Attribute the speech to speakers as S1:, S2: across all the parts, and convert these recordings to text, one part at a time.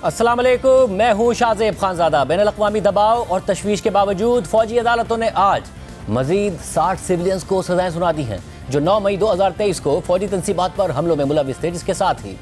S1: अस्सलाम वालेकुम, मैं हूँ शाहजेब खानजादा। बैनुल-अक़वामी दबाव और तशवीश के बावजूद फौजी अदालतों ने आज मजीद 60 सिविलियंस को सजाएं सुना दी हैं जो 9 मई 2023 को फौजी तनसीबात पर हमलों में मुलविस थे, जिसके साथ ही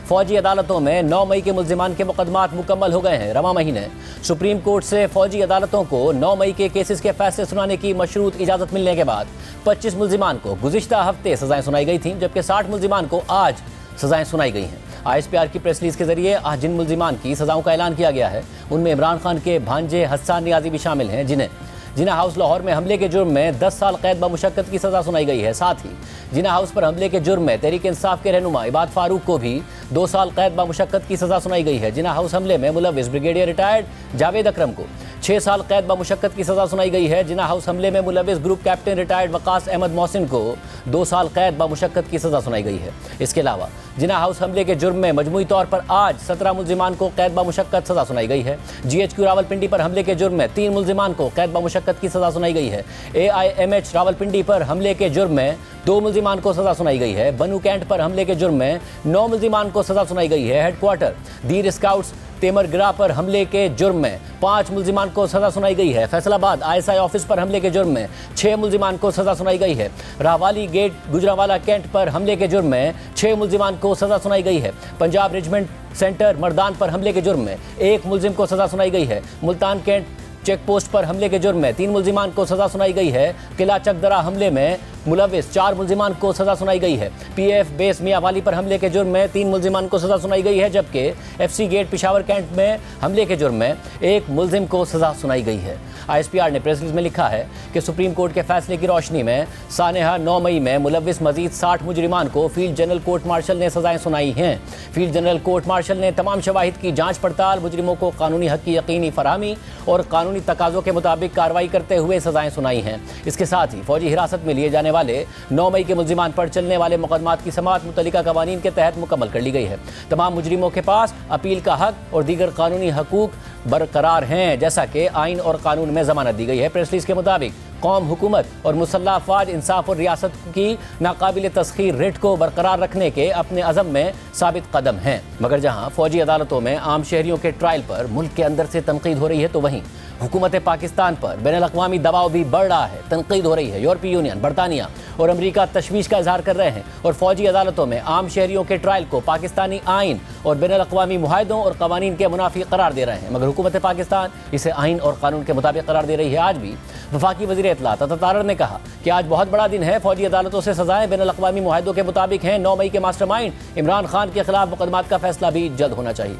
S1: फौजी अदालतों में 9 मई के मुल्जिमान के मुकदमात मुकम्मल हो गए हैं। रवा महीने सुप्रीम कोर्ट से फौजी अदालतों को 9 मई के केसेस के फैसले सुनाने की मशरूत इजाज़त मिलने के बाद 25 मुल्जिमान को गुज़िश्ता हफ्ते सजाएं सुनाई गई थी, जबकि 60 मुल्जिमान को आज सजाएं सुनाई गई हैं। ISPR की प्रेस रिलीज के जरिए आज जिन मुल्जिमान की सजाओं का ऐलान किया गया है उनमें इमरान खान के भांजे हस्सान नियाजी भी शामिल हैं, जिन्हें जिना हाउस लाहौर में हमले के जुर्म में 10 साल कैद बमुशक्कत की सज़ा सुनाई गई है। साथ ही जिना हाउस पर हमले के जुर्म में तहरीक इंसाफ के रहनुमा इबाद फारूक को भी 2 साल कैद बमुशक्कत की सज़ा सुनाई गई है। जिना हाउस हमले में मुलविस ब्रिगेडियर रिटायर्ड जावेद अकरम को 6 साल कैद बमुशक्कत की सज़ा सुनाई गई है। जिना हाउस हमले में मुलविस group captain retired Waqas Ahmed Mohsin को 2 साल कैद बमुशक्कत की सज़ा सुनाई गई है। इसके अलावा जिना हाउस हमले के जुर्म में मजमूई तौर पर आज 17 मुल्जिमान को कैद बमुशक्कत सज़ा सुनाई गई है। GHQ रावलपिंडी पर हमले के जुर्म में 3 मुल्जिमान को कैद बमुशक्कत की सज़ा सुनाई गई है। AIMH रावलपिंडी पर हमले के जुर्म में 2 मुल्जिमान को सज़ा सुनाई गई है। बनू कैंट पर हमले के जुर्म में 9 मुल्जिमान को सज़ा सुनाई गई है। हेडक्वार्टर दीर स्काउट्स तेमरगिरा पर हमले के जुर्म में 5 मुल्जिमान को सज़ा सुनाई गई है। फैसलाबाद ISI ऑफिस पर हमले के जुर्म में 6 मुल्जिमान को सज़ा सुनाई गई है। राहवाली गेट गुजरावाला कैंट पर हमले के जुर्म में 6 मुल्जिमान को सज़ा सुनाई गई है। पंजाब रेजिमेंट सेंटर मर्दान पर हमले के जुर्म में 1 मुल्जिम को सज़ा सुनाई गई है। मुल्तान कैंट चेक पोस्ट पर हमले के जुर्म में 3 मुल्जिमान को सज़ा सुनाई गई है। किला चकदरा हमले में मुलविस 4 मुल्जिमान को सज़ा सुनाई गई है। PF बेस मियाँवाली पर हमले के जुर्म में 3 मुल्जिमान को सज़ा सुनाई गई है, जबकि FC गेट पिशावर कैंट में हमले के जुर्म में 1 मुल्जिम को सज़ा सुनाई गई है। ISPR ने प्रेस रिलीज में लिखा है कि सुप्रीम कोर्ट के फैसले की रोशनी में सानेहा 9 मई में मुलविस मजीद 60 मुजरिमान को फील्ड जनरल कोर्ट मार्शल ने सज़ाएं सुनाई हैं। फील्ड जनरल कोर्ट मार्शल ने तमाम शवाहिद की जाँच पड़ताल, मुजरिमों को कानूनी हक़ की यकीनी फरहमी और कानूनी तकाज़ों के मुताबिक कार्रवाई करते हुए सज़ाएं सुनाई हैं। इसके साथ ही फौजी हिरासत में लिए जाने वाले 9 मई के मुल्जिमान पर चलने वाले मुकदमात की समाअत मुतल्लिका कवानीन के तहत मुकम्मल कर ली गई है। तमाम मुजरिमों के पास अपील का हक और दीगर कानूनी हकूक बरकरार हैं, जैसा कि आइन और कानून में जमानत दी गई है। प्रेस रिलीज के मुताबिक कौम, हुकूमत और मुसल्लह अफवाज इंसाफ और रियासत की नाकाबिल तस्खीर रिट को बरकरार रखने के अपने अज़म में साबित कदम हैं। मगर जहाँ फौजी अदालतों में आम शहरियों के ट्रायल पर मुल्क के अंदर से तनकीद हो रही है, तो वहीं हुकूमत पाकिस्तान पर बैनुल-अक़वामी दबाव भी बढ़ रहा है, तनकीद हो रही है। यूरोपीय यूनियन, बरतानिया और अमरीका तशवीश का इजहार कर रहे हैं और फौजी अदालतों में आम शहरियों के ट्रायल को पाकिस्तानी आइन और बैनुल-अक़वामी मुआहदों और कवानीन के मुनाफी करार दे रहे हैं। मगर हुकूमत पाकिस्तान इसे आइन और कानून के मुताबिक करार दे रही है। आज भी वफाकी वज़ीर इत्तलात अता तारर ने कहा कि आज बहुत बड़ा दिन है, फौजी अदालतों से सजाएं बैनुल-अक़वामी मुआहदों के मुताबिक हैं। 9 मई के मास्टरमाइंड इमरान खान के खिलाफ मुकदमात का फैसला भी जल्द होना चाहिए।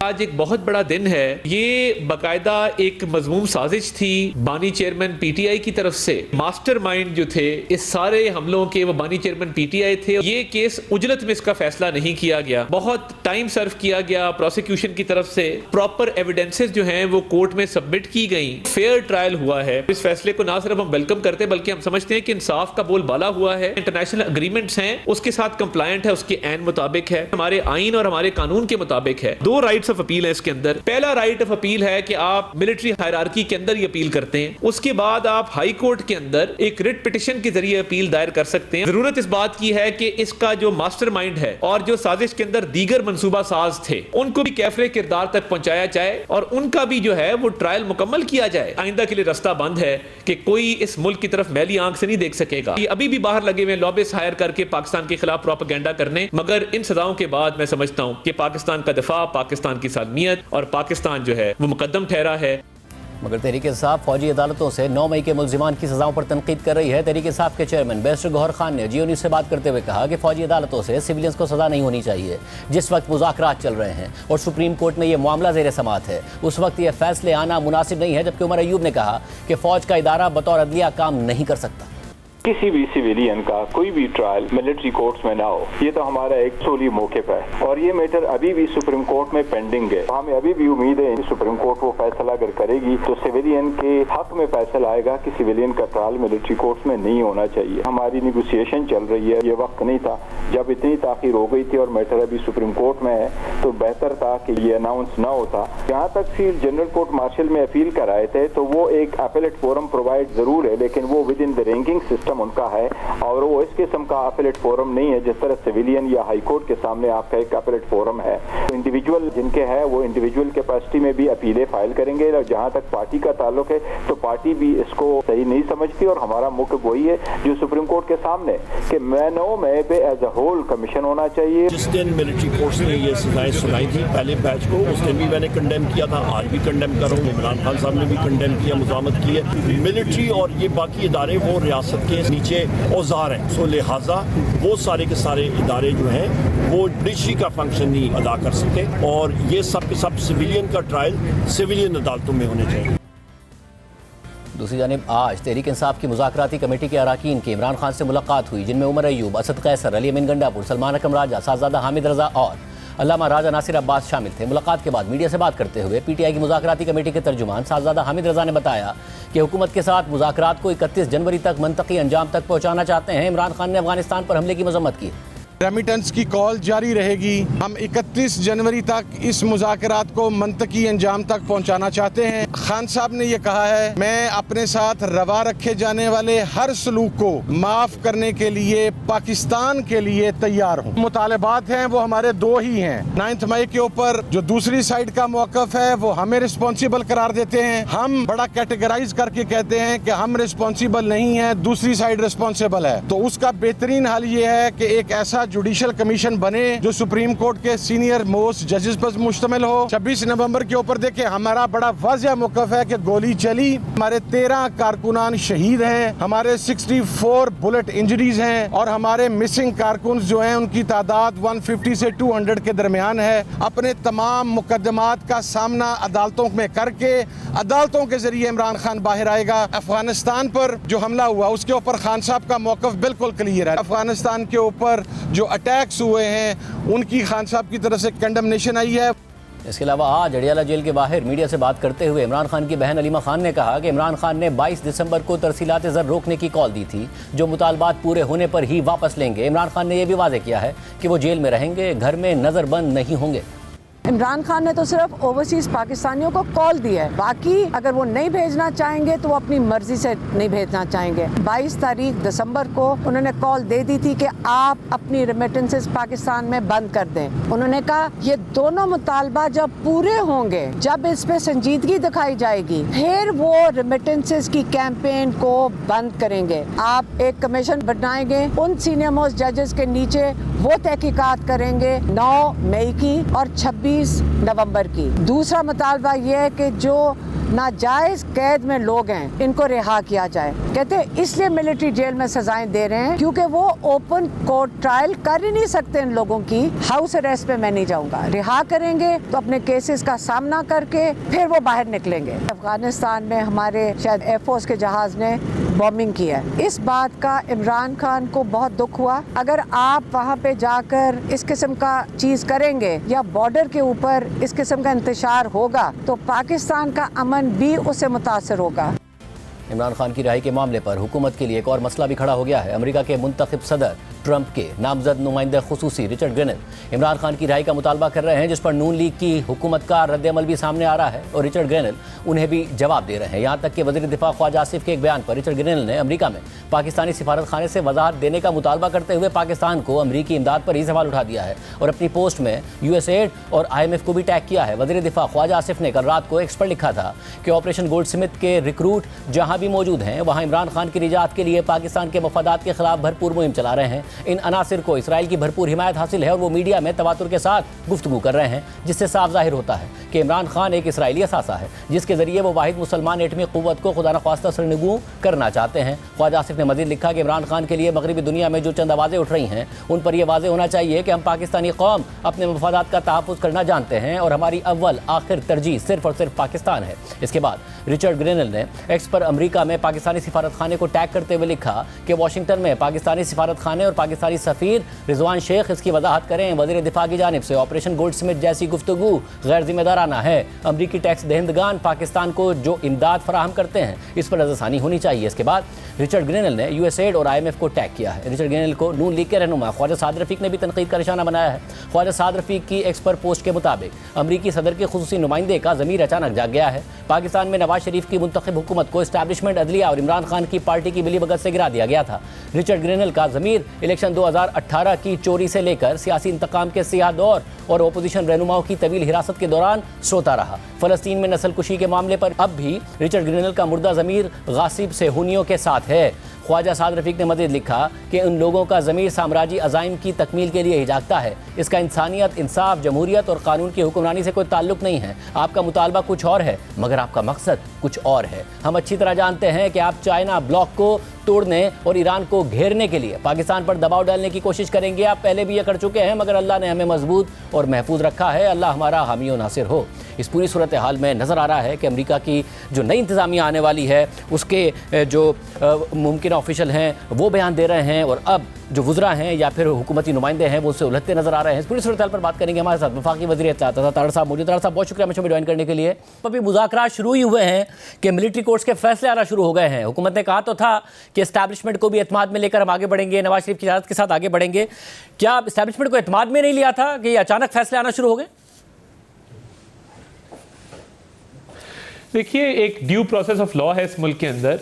S2: आज एक बहुत बड़ा दिन है। ये बाकायदा एक मजमूम साजिश थी बानी चेयरमैन PTI की तरफ से। मास्टरमाइंड जो थे इस सारे हमलों के, वो बानी चेयरमैन PTI थे। ये केस उजलत में इसका फैसला नहीं किया गया, बहुत टाइम सर्व किया गया प्रोसिक्यूशन की तरफ से। प्रॉपर एविडेंसेस जो हैं वो कोर्ट में सबमिट की गई, फेयर ट्रायल हुआ है। इस फैसले को ना सिर्फ हम वेलकम करते हैं बल्कि हम समझते हैं कि इंसाफ का बोलबाला हुआ है। इंटरनेशनल एग्रीमेंट्स हैं उसके साथ कंप्लायंट है, उसके ऐन मुताबिक है, हमारे आइन और हमारे कानून के मुताबिक है। 2 राइट्स ऑफ अपील है इसके अंदर। पहला राइट ऑफ अपील है कि आप मिलिट्री हायरार्की के अंदर ही अपील करते हैं। उसके बाद आप हाई कोर्ट के अंदर एक रिट पिटिशन के जरिए अपील दायर कर सकते हैं। जरूरत इस बात की है कि इसका जो मास्टरमाइंड है और जो साजिश के अंदर दीगर मंसूबा साज थे उनको भी कैफरे किरदार तक पहुंचाया जाए और उनका भी जो है वो ट्रायल मुकम्मल किया जाए। आइंदा के लिए रास्ता बंद है कि कोई इस मुल्क की तरफ मैली आंख से नहीं देख सकेगा। ये अभी भी बाहर लगे हुए लॉबिस्ट हायर करके पाकिस्तान के खिलाफ प्रोपेगेंडा करने, मगर इन सजाओं के बाद मैं समझता हूं कि पाकिस्तान का दिफा, पाकिस्तान की सालमियत और पाकिस्तान जो है वो मुकद्दम ठहरा है।
S1: मगर तहरीक इंसाफ फौजी अदालतों से 9 मई के मुल्जिमान की सजाओं पर तनकीद कर रही है। तहरीक इंसाफ के चेयरमैन बैरिस्टर गौहर खान ने जियो न्यूज़ से बात करते हुए कहा कि फौजी अदालतों से सिविलियंस को सजा नहीं होनी चाहिए। जिस वक्त मुज़ाकरात चल रहे हैं और सुप्रीम कोर्ट में ये मामला ज़ेर समाअत है, उस वक्त ये फैसले आना मुनासिब नहीं है। जबकि उमर अयूब ने कहा कि फ़ौज का इदारा बतौर अदलिया काम नहीं कर सकता।
S3: किसी भी सिविलियन का कोई भी ट्रायल मिलिट्री कोर्ट्स में ना हो, ये तो हमारा एक सोली मौक़िफ़ है और ये मैटर अभी भी सुप्रीम कोर्ट में पेंडिंग है। हमें अभी भी उम्मीद है सुप्रीम कोर्ट वो फैसला अगर करेगी तो सिविलियन के हक में फैसला आएगा कि सिविलियन का ट्रायल मिलिट्री कोर्ट्स में नहीं होना चाहिए। हमारी निगोसिएशन चल रही है, ये वक्त नहीं था जब इतनी ताखीर हो गई थी और मैटर अभी सुप्रीम कोर्ट में है, तो बेहतर था कि ये अनाउंस ना होता। जहाँ तक फिर जनरल कोर्ट मार्शल में अपील कराए थे तो वो एक अपीलेट फोरम प्रोवाइड जरूर है, लेकिन वो with in the ranking system उनका है और वो इस किस्म का अपीलेट फोरम नहीं है जिस तरह सिविलियन या हाई कोर्ट के सामने आपका एक अपीलेट फोरम है। इंडिविजुअल जिनके है वो इंडिविजुअल कैपेसिटी में भी अपीलें फाइल करेंगे। और जहाँ तक पार्टी का ताल्लुक है तो पार्टी भी इसको सही नहीं समझती और हमारा मुख्य वही है जो सुप्रीम कोर्ट के सामने कि मैनो में पे एज अ होल कमीशन होना चाहिए।
S4: जिस दिन मिलिट्री कोर्ट्स ने ये सजाएं सुनाई थी पहले बैच को, उस दिन भी मैंने कंडेम किया था, आज भी कंडेम कर रहा हूँ। इमरान खान साहब ने भी कंडेम किया, मुज़ामत की है। मिलिट्री और ये बाकी इदारे वो रियासत के नीचे औजार हैं, सो लिहाजा वो सारे के सारे इदारे जो हैं वो जुडिशरी का फंक्शन नहीं अदा कर सकते और ये सब के सब सिविलियन का ट्रायल सिविलियन अदालतों में होने चाहिए।
S1: दूसरी जानिब आज तहरीक इंसाफ की मुज़ाकराती कमेटी के अरकान की इमरान खान से मुलाकात हुई, जिनमें उमर अयूब, असद कैसर, अली अमीन गंडापुर, सलमान अकरम राजा, साहबजादा हामिद रजा और अल्लामा राजा नासिर अब्बास शामिल थे। मुलाकात के बाद मीडिया से बात करते हुए पीटीआई की मुज़ाकराती कमेटी के तर्जुमान साहबजादा हामिद रजा ने बताया कि हुकूमत के साथ मुज़ाकरात को 31 जनवरी तक मंतकी अंजाम तक पहुँचाना चाहते हैं। इमरान खान ने अफगानिस्तान पर हमले की मजम्मत की।
S5: रेमिटेंस की कॉल जारी रहेगी। हम 31 जनवरी तक इस मुज़ाकरात को मंतकी अंजाम तक पहुंचाना चाहते हैं। खान साहब ने यह कहा है, मैं अपने साथ रवा रखे जाने वाले हर सलूक को माफ करने के लिए पाकिस्तान के लिए तैयार हूँ। मुतालबात हैं वो हमारे दो ही हैं। 9 मई के ऊपर जो दूसरी साइड का मौकफ है वो हमें रिस्पॉन्सिबल करार देते हैं। हम बड़ा कैटेगराइज करके कहते हैं कि हम रिस्पॉन्सिबल नहीं है, दूसरी साइड रिस्पॉन्सिबल है। तो उसका बेहतरीन हल ये है कि एक ऐसा जुडिशल कमीशन बने जो सुप्रीम कोर्ट के सीनियर मोस्ट जजेस पर मुश्तमिल हो। 26 नवंबर के ऊपर देखे हमारा बड़ा वाज़ेह मौक़िफ़ है कि गोली चली, हमारे 13 कारकुनान शहीद हैं, हमारे 64 बुलेट इंजरीज हैं और हमारे मिसिंग कारकुन जो हैं उनकी तादाद 150 से 200 के दरमियान है। अपने तमाम मुकदमात का सामना अदालतों में करके अदालतों के जरिए इमरान खान बाहर आएगा। अफगानिस्तान पर जो हमला हुआ उसके ऊपर खान साहब का मौक़िफ़ बिल्कुल क्लियर है। अफगानिस्तान के ऊपर जो अटैक्स हुए हैं उनकी खान साहब की तरफ से कंडेमनेशन आई है।
S1: इसके अलावा आज अडियाला जेल के बाहर मीडिया से बात करते हुए इमरान खान की बहन अलीमा खान ने कहा कि इमरान खान ने 22 दिसंबर को तरसीलात ज़र रोकने की कॉल दी थी, जो मुतालबात पूरे होने पर ही वापस लेंगे। इमरान खान ने यह भी वाज़ेह किया है कि वो जेल में रहेंगे, घर में नज़रबंद नहीं होंगे।
S6: इमरान खान ने तो सिर्फ ओवरसीज पाकिस्तानियों को कॉल दी है, बाकी अगर वो नहीं भेजना चाहेंगे तो वो अपनी मर्जी से नहीं भेजना चाहेंगे। 22 तारीख दिसंबर को उन्होंने कॉल दे दी थी कि आप अपनी रेमिटेंसेस पाकिस्तान में बंद कर दें। उन्होंने कहा ये दोनों मुतालबा जब पूरे होंगे, जब इस पे संजीदगी दिखाई जाएगी, फिर वो रेमिटेंसेस की कैंपेन को बंद करेंगे। आप एक कमीशन बनाएंगे, उन सीनियर मोस्ट जजेस के नीचे वो तहकीकात करेंगे 9 मई की और 26 नवंबर की। दूसरा मुतालबा ये है कि जो नाजायज कैद में लोग हैं इनको रिहा किया जाए। कहते हैं इसलिए मिलिट्री जेल में सजाएं दे रहे हैं क्योंकि वो ओपन कोर्ट ट्रायल कर ही नहीं सकते इन लोगों की। हाउस अरेस्ट पे मैं नहीं जाऊंगा, रिहा करेंगे तो अपने केसेस का सामना करके फिर वो बाहर निकलेंगे। अफगानिस्तान में हमारे शायद एयरफोर्स के जहाज ने बॉम्बिंग की है, इस बात का इमरान खान को बहुत दुख हुआ। अगर आप वहाँ पे जाकर इस किस्म का चीज करेंगे या बॉर्डर के ऊपर इस किस्म का इंतशार होगा तो पाकिस्तान का अमन भी उससे मुतासर होगा।
S1: इमरान खान की रिहाई के मामले पर हुकूमत के लिए एक और मसला भी खड़ा हो गया है। अमेरिका के मुंतखब सदर ट्रंप के नामजद नुमाइंदा खुसूसी रिचर्ड ग्रेनल इमरान खान की रिहाई का मुतालबा कर रहे हैं, जिस पर नून लीग की हुकूमत का रद्द-ए-अमल भी सामने आ रहा है और रिचर्ड ग्रेनल उन्हें भी जवाब दे रहे हैं। यहाँ तक कि वज़ीर दिफा ख्वाजा आसिफ के एक बयान पर रिचर्ड ग्रेनल ने अमेरिका में पाकिस्तानी सिफारत खाने से वजाहत देने का मुतालबा करते हुए पाकिस्तान को अमरीकी इमदाद पर ही सवाल उठा दिया है और अपनी पोस्ट में USAID और IMF को भी टैग किया है। वज़ीर दिफा ख्वाजा आसिफ ने कल रात को एक्स पर लिखा था कि ऑपरेशन गोल्डस्मिथ के रिक्रूट जहाँ भी मौजूद हैं वहाँ इमरान खान की निजात के लिए पाकिस्तान के मफादात के खिलाफ भरपूर मुहिम चला रहे हैं। इन अनासिर को इसराइल की भरपूर हिमायत हासिल है और वो मीडिया में तवातुर के साथ गुफ्तगू कर रहे हैं, जिससे साफ जाहिर होता है कि इमरान खान एक इसराइली असासा है जिसके जरिए वो वाहिद मुसलमान एटमी क़ुव्वत को खुदा न ख्वास्ता सरनगू करना चाहते हैं। ख्वाजा आसिफ ने मज़ीद लिखा कि इमरान खान के लिए मगरबी दुनिया में जो चंद आवाज़ें उठ रही हैं उन पर यह वाज़ेह होना चाहिए कि हम पाकिस्तानी कौम अपने मफादात का तहफ़्फ़ुज़ करना जानते हैं और हमारी अव्वल आखिर तरजीह सिर्फ और सिर्फ पाकिस्तान है। इसके बाद रिचर्ड ग्रेनल ने एक्स पर अमेरिका में पाकिस्तानी सिफारत खाने को टैग करते हुए लिखा कि वाशिंगटन में पाकिस्तानी सिफारत खाने और पाकिस्तानी सफ़ीर रिजवान शेख इसकी वजाहत करें। वज़ीर दिफा की जानिब से ऑपरेशन गोल्डस्मिथ जैसी गुफ्तगू गैर जिम्मेदाराना है। अमरीकी टैक्स दहिंदगान पाकिस्तान को जो इमदाद फराहम करते हैं इस पर नज़रसानी होनी चाहिए। इसके बाद रिचर्ड ग्रेनल ने USAID और IMF को टैग किया है। रिचर्ड ग्रेनल को नून लीग के रहनुमा ख्वाजा साद रफ़ीक ने भी तनकीद का निशाना बनाया है। ख्वाजा साद रफ़ीक की एक्स पर पोस्ट के मुताबिक अमरीकी सदर के खुसूसी नुमाइंदे का ज़मीर अचानक जाग गया है। पाकिस्तान में नवाज शरीफ की मुंतखब हुकूमत को इस्टेब्लिशमेंट, अदलिया और इमरान खान की पार्टी की मिली भगत से गिरा दिया गया था। रिचर्ड ग्रेनल का ज़मीर इलेक्शन 2018 की चोरी से लेकर सियासी इंतकाम के सियाह दौर और ओपोजिशन रहनुमाओं की तवील हिरासत के दौरान सोता रहा। फ़लस्तीन में नस्ल कुशी के मामले पर अब भी रिचर्ड ग्रेनल का मुर्दा ज़मीर गासिब सेहूनियों के साथ है। ख्वाजा साद रफ़ीक ने मज़ीद लिखा कि उन लोगों का ज़मीर साम्राजी अज़ाइम की तकमील के लिए ही जागता है। इसका इंसानियत, इंसाफ, जमहूरियत और कानून की हुक्मरानी से कोई ताल्लुक नहीं है। आपका मुतालबा कुछ और है मगर आपका मकसद कुछ और है। हम अच्छी तरह जानते हैं कि आप चाइना ब्लॉक को तोड़ने और ईरान को घेरने के लिए पाकिस्तान पर दबाव डालने की कोशिश करेंगे। आप पहले भी ये कर चुके हैं मगर अल्लाह ने हमें मजबूत और महफूज रखा है। अल्लाह हमारा हामी और नासिर हो। इस पूरी सूरत हाल में नज़र आ रहा है कि अमेरिका की जो नई इंतज़ामिया आने वाली है उसके जो मुमकिन ऑफिशियल हैं वो बयान दे रहे हैं और अब जो वुज़रा हैं या फिर हुकूमती नुमाइंदे हैं वो उससे उलझते नजर आ रहे हैं। इस पूरी सूरत हाल पर बात करेंगे। हमारे साथ वफाकी वज़ीर इत्तलात तारड़ साहब मौजूद। तारड़ साहब बहुत शुक्रिया मुझे ज्वाइन करने के लिए। अभी मुज़ाकरात शुरू ही हुए हैं कि मिलिट्री कोर्ट्स के फैसले आना शुरू हो गए हैं। हुकूमत ने कहा तो था कि इस्टेब्लिशमेंट को भी एतमाद में लेकर हम आगे बढ़ेंगे, नवाज शरीफ की इजाज़त के साथ आगे बढ़ेंगे। क्या इस्टेब्लिशमेंट को एतमाद में नहीं लिया था कि अचानक फैसले आना शुरू हो गए?
S2: देखिए, एक ड्यू प्रोसेस ऑफ लॉ है इस मुल्क के अंदर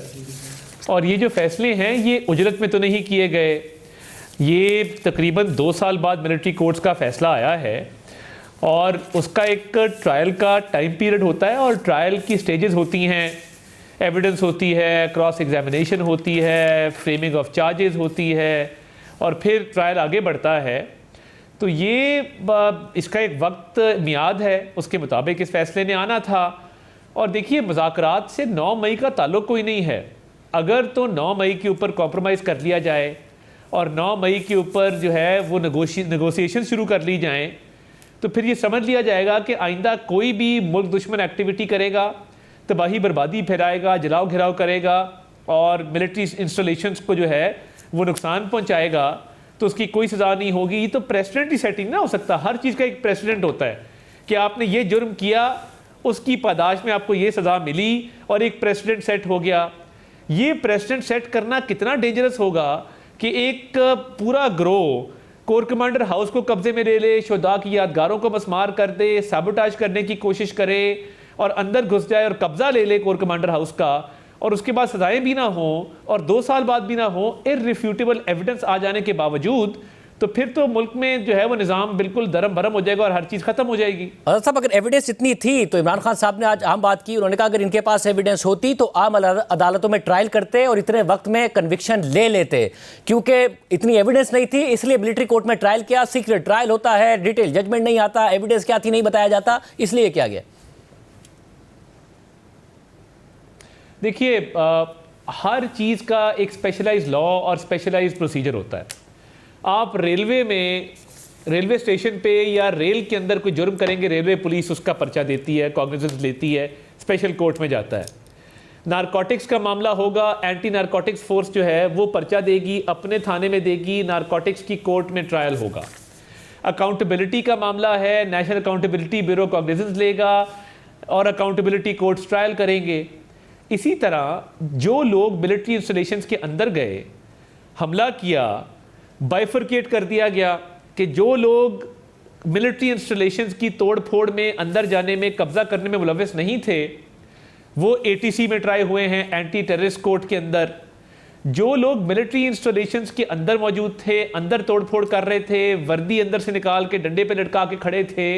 S2: और ये जो फैसले हैं ये उजरत में तो नहीं किए गए। ये तकरीबन 2 साल बाद मिलिट्री कोर्ट्स का फैसला आया है और उसका एक ट्रायल का टाइम पीरियड होता है और ट्रायल की स्टेजेस होती हैं। एविडेंस होती है, क्रॉस एग्जामिनेशन होती है, फ्रेमिंग ऑफ चार्जेस होती है और फिर ट्रायल आगे बढ़ता है। तो ये इसका एक वक्त मियाद है, उसके मुताबिक इस फैसले ने आना था। और देखिए, मुज़ाकरात से 9 मई का ताल्लुक़ कोई नहीं है। अगर तो 9 मई के ऊपर कॉम्प्रोमाइज़ कर लिया जाए और 9 मई के ऊपर जो है वो नेगोशिएशन शुरू कर ली जाएं तो फिर ये समझ लिया जाएगा कि आइंदा कोई भी मुल्क दुश्मन एक्टिविटी करेगा, तबाही बर्बादी फैलाएगा, जलाओ घिराव करेगा और मिलिट्री इंस्टॉलेशंस को जो है वो नुकसान पहुँचाएगा तो उसकी कोई सज़ा नहीं होगी। ये तो प्रेसिडेंट ही सेटिंग ना हो सकता। हर चीज़ का एक प्रेसिडेंट होता है कि आपने ये जुर्म किया, उसकी पादाश में आपको ये सज़ा मिली और एक प्रेसिडेंट सेट हो गया। ये प्रेसिडेंट सेट करना कितना डेंजरस होगा कि एक पूरा ग्रोह कोर कमांडर हाउस को कब्जे में ले ले, शुहदा की यादगारों को मसमार कर दे, साबोटाज करने की कोशिश करे और अंदर घुस जाए और कब्जा ले ले कोर कमांडर हाउस का और उसके बाद सजाएं भी ना हो और 2 साल बाद भी ना हो, इररिफ्यूटेबल एविडेंस आ जाने के बावजूद, तो फिर तो मुल्क में जो है वो निज़ाम बिल्कुल दरम भरम हो जाएगा और हर चीज़ खत्म हो जाएगी।
S1: साहब, अगर एविडेंस इतनी थी तो इमरान खान साहब ने आज अहम बात की। उन्होंने कहा अगर इनके पास एविडेंस होती तो आम अदालतों में ट्रायल करते और इतने वक्त में कन्विक्शन ले लेते। क्योंकि इतनी एविडेंस नहीं थी इसलिए मिलिट्री कोर्ट में ट्रायल किया। सीक्रेट ट्रायल होता है, डिटेल जजमेंट नहीं आता, एविडेंस क्या थी नहीं बताया जाता, इसलिए किया गया।
S2: देखिए, हर चीज़ का एक स्पेशलाइज्ड लॉ और स्पेशलाइज्ड प्रोसीजर होता है। आप रेलवे में, रेलवे स्टेशन पे या रेल के अंदर कोई जुर्म करेंगे, रेलवे पुलिस उसका पर्चा देती है, कॉग्निजेंस लेती है, स्पेशल कोर्ट में जाता है। नारकोटिक्स का मामला होगा, एंटी नारकोटिक्स फोर्स जो है वो पर्चा देगी, अपने थाने में देगी, नारकोटिक्स की कोर्ट में ट्रायल होगा। अकाउंटेबिलिटी का मामला है, नेशनल अकाउंटेबिलिटी ब्यूरो कॉग्निजेंस लेगा और अकाउंटेबिलिटी कोर्ट्स ट्रायल करेंगे। इसी तरह जो लोग मिलिट्री इंस्टॉलेशंस के अंदर गए, हमला किया, बाइफरकेट कर दिया गया कि जो लोग मिलिट्री इंस्टॉलेशंस की तोड़ फोड़ में, अंदर जाने में, कब्जा करने में मुलव्वस नहीं थे, वो ATC में ट्राई हुए हैं, एंटी टेररिस्ट कोर्ट के अंदर। जो लोग मिलिट्री इंस्टॉलेशंस के अंदर मौजूद थे, अंदर तोड़ फोड़ कर रहे थे, वर्दी अंदर से निकाल के डंडे पे लटका के खड़े थे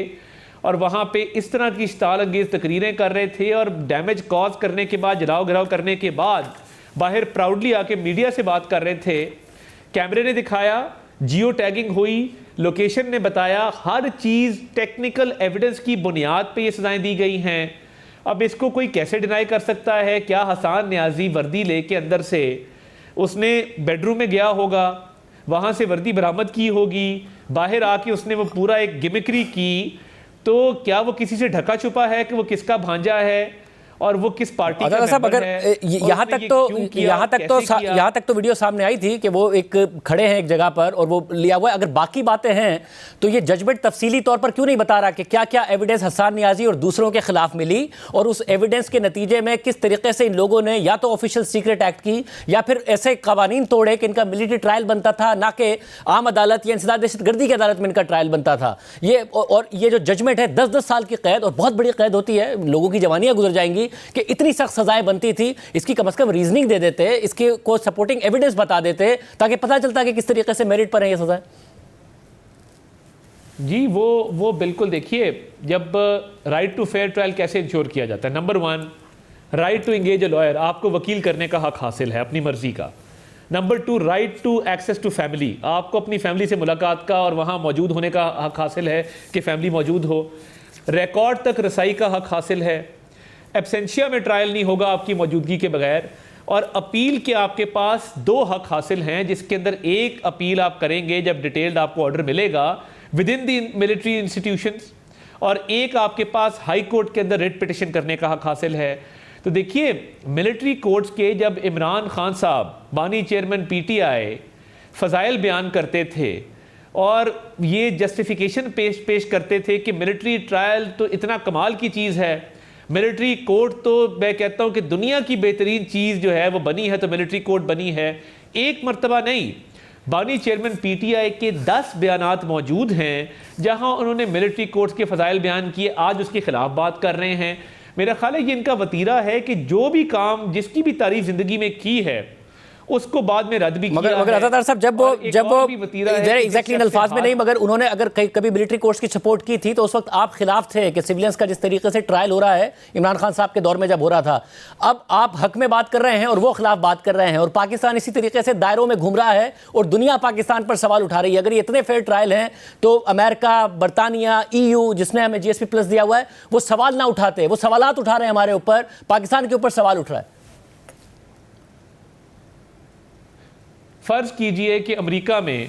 S2: और वहाँ पे इस तरह की इश्ताल अंगेज तकरीरें कर रहे थे और डैमेज कॉज करने के बाद, जलाओ घिराव करने के बाद बाहर प्राउडली आके मीडिया से बात कर रहे थे। कैमरे ने दिखाया, जियो टैगिंग हुई, लोकेशन ने बताया, हर चीज़ टेक्निकल एविडेंस की बुनियाद पे ये सजाएं दी गई हैं। अब इसको कोई कैसे डिनाई कर सकता है? क्या हसान न्याजी वर्दी लेके अंदर से उसने बेडरूम में गया होगा, वहाँ से वर्दी बरामद की होगी, बाहर आके उसने वो पूरा एक गिमिक्री की, तो क्या वो किसी से ढका छुपा है कि वो किसका भांजा है? और वो किस पार्टी का
S1: साहब,
S2: मेंबर
S1: अगर
S2: है,
S1: यहाँ तक तो वीडियो सामने आई थी कि वो एक खड़े हैं एक जगह पर और वो लिया हुआ है। अगर बाकी बातें हैं तो ये जजमेंट तफसीली तौर पर क्यों नहीं बता रहा कि क्या क्या एविडेंस हसन नियाजी और दूसरों के खिलाफ मिली और उस एविडेंस के नतीजे में किस तरीके से इन लोगों ने या तो ऑफिशियल सीक्रेट एक्ट की या फिर ऐसे कवानीन तोड़े कि इनका मिलिट्री ट्रायल बनता था, ना कि आम अदालत या इंसदाद दहशतगर्दी की अदालत में इनका ट्रायल बनता था। ये जो जजमेंट है 10-10 साल की कैद, और बहुत बड़ी कैद होती है, लोगों की जवानियां गुजर जाएंगी कि इतनी सख्त सजाएं बनती थी। इसकी कम से कम रीजनिंग दे देते, इसके को सपोर्टिंग एविडेंस बता देते ताकि पता चलता कि किस तरीके से मेरिट पर है ये सजाएं।
S2: जी वो बिल्कुल, देखिए जब राइट टू फेयर ट्रायल कैसे इंश्योर किया जाता है, number 1 right to engage a lawyer, आपको वकील करने का हक हासिल है अपनी मर्जी का। Number 2 right to access to family, आपको अपनी फैमिली से मुलाकात का और वहाँ मौजूद होने का हक हासिल है कि फैमिली मौजूद हो। रिकॉर्ड तक रसाई का हक हासिल है। एब्सेंशिया में ट्रायल नहीं होगा आपकी मौजूदगी के बगैर। और अपील के आपके पास 2 हक हासिल हैं, जिसके अंदर एक अपील आप करेंगे जब डिटेल्ड आपको ऑर्डर मिलेगा with in the military institutions, और एक आपके पास हाई कोर्ट के अंदर रिट पिटिशन करने का हक हासिल है। तो देखिए मिलिट्री कोर्ट्स के जब इमरान खान साहब बानी चेयरमैन पीटीआई फ़ज़ाइल बयान करते थे और ये जस्टिफिकेशन पेश करते थे कि मिलिट्री ट्रायल तो इतना कमाल की चीज़ है, मिलिट्री कोर्ट तो मैं कहता हूँ कि दुनिया की बेहतरीन चीज़ जो है वो बनी है, तो मिलिट्री कोर्ट बनी है। एक मरतबा नहीं, बानी चेयरमैन पीटीआई के 10 बयानात मौजूद हैं जहां उन्होंने मिलिट्री कोर्ट्स के फ़ज़ाइल बयान किए, आज उसके खिलाफ बात कर रहे हैं। मेरा ख्याल है ये इनका वतीरा है कि जो भी काम जिसकी भी तारीफ ज़िंदगी में की है उसको बाद में रद्द भी किया
S1: मगर अज़ादार साहब जब वो एग्जैक्टली अल्फाज में नहीं, मगर उन्होंने अगर कभी मिलिट्री कोर्ट्स की सपोर्ट की थी तो उस वक्त आप खिलाफ थे कि सिविलियंस का जिस तरीके से ट्रायल हो रहा है इमरान खान साहब के दौर में जब हो रहा था। अब आप हक में बात कर रहे हैं और वो खिलाफ बात कर रहे हैं, और पाकिस्तान इसी तरीके से दायरों में घूम रहा है और दुनिया पाकिस्तान पर सवाल उठा रही है। अगर ये इतने फेयर ट्रायल हैं तो अमेरिका, बरतानिया, EU जिसने हमें GSP+ दिया हुआ है वो सवाल ना उठाते, वो सवालात उठा रहे हैं हमारे ऊपर, पाकिस्तान के ऊपर सवाल उठ रहा है।
S2: फ़र्ज़ कीजिए कि अमेरिका में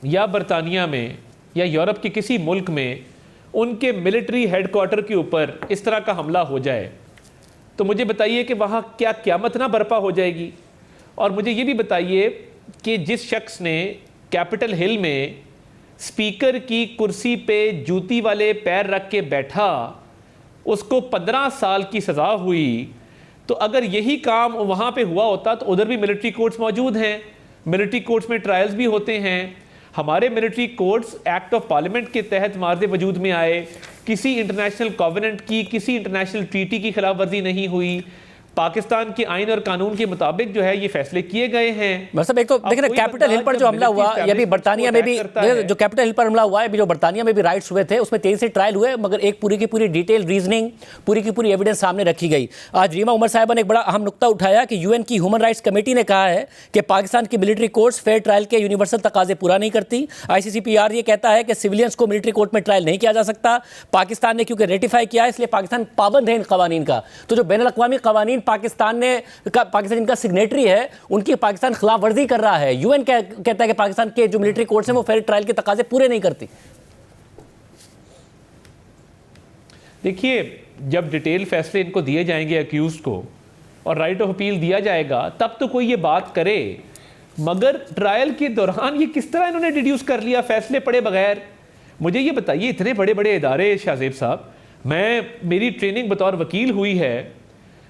S2: या बरतानिया में या यूरोप के किसी मुल्क में उनके मिलिट्री हेडक्वार्टर के ऊपर इस तरह का हमला हो जाए, तो मुझे बताइए कि वहाँ क्या क़यामत ना बर्पा हो जाएगी। और मुझे ये भी बताइए कि जिस शख्स ने कैपिटल हिल में स्पीकर की कुर्सी पे जूती वाले पैर रख के बैठा, उसको 15 साल की सज़ा हुई, तो अगर यही काम वहाँ पे हुआ होता तो उधर भी मिलिट्री कोर्ट्स मौजूद हैं, मिलिट्री कोर्ट्स में ट्रायल्स भी होते हैं। हमारे military courts act of parliament के तहत मार्दे वजूद में आए, किसी इंटरनेशनल कॉवेनेंट की, किसी इंटरनेशनल ट्रीटी की खिलाफ वर्जी नहीं हुई, पाकिस्तान के आइन और कानून के मुताबिक जो है ये फैसले किए गए हैं।
S1: मतलब एक तो देखिए ना कैपिटल हिल पर जो हमला हुआ, ये भी बरतानिया में भी जो कैपिटल हिल पर हमला हुआ है, भी जो बरतानिया में भी राइट्स हुए थे, उसमें तेजी से ट्रायल हुए, मगर एक पूरी की पूरी डिटेल रीजनिंग, पूरी की पूरी एविडेंस सामने रखी गई। आज रीमा उमर साहिबा ने एक बड़ा अहम नुक्ता उठाया कि UN की ह्यूमन राइट्स कमेटी ने कहा है कि पाकिस्तान की मिलिट्री कोर्ट्स फेयर ट्रायल के यूनिवर्सल तकाजे पूरा नहीं करती। ICCPR ये कहता है कि सिविलियंस को मिलिट्री कोर्ट में ट्रायल नहीं किया जा सकता। पाकिस्तान ने क्योंकि रेटिफाई किया है इसलिए पाकिस्तान पाबंद है इन कवानीन का। तो जो बैनुल अक़वामी कवानीन पाकिस्तान इनका सिग्नेटरी है, उनकी पाकिस्तान खिलाफ वर्जी कर रहा है। UN कहता है कि पाकिस्तान के जो मिलिट्री कोर्ट्स हैं वो फेयर ट्रायल के तकाजे पूरे नहीं करती।
S2: देखिए जब डिटेल फैसले इनको दिए जाएंगे अक्यूज को और राइट ऑफ अपील दिया जाएगा तब तो कोई ये बात करे, मगर ट्रायल के दौरान ये किस तरह इन्होंने डिड्यूस कर लिया फैसले पढ़े बगैर। मुझे ये बताइए, इतने बड़े बड़े इदारे शाहजेब साहब, मेरी ट्रेनिंग बतौर वकील हुई है,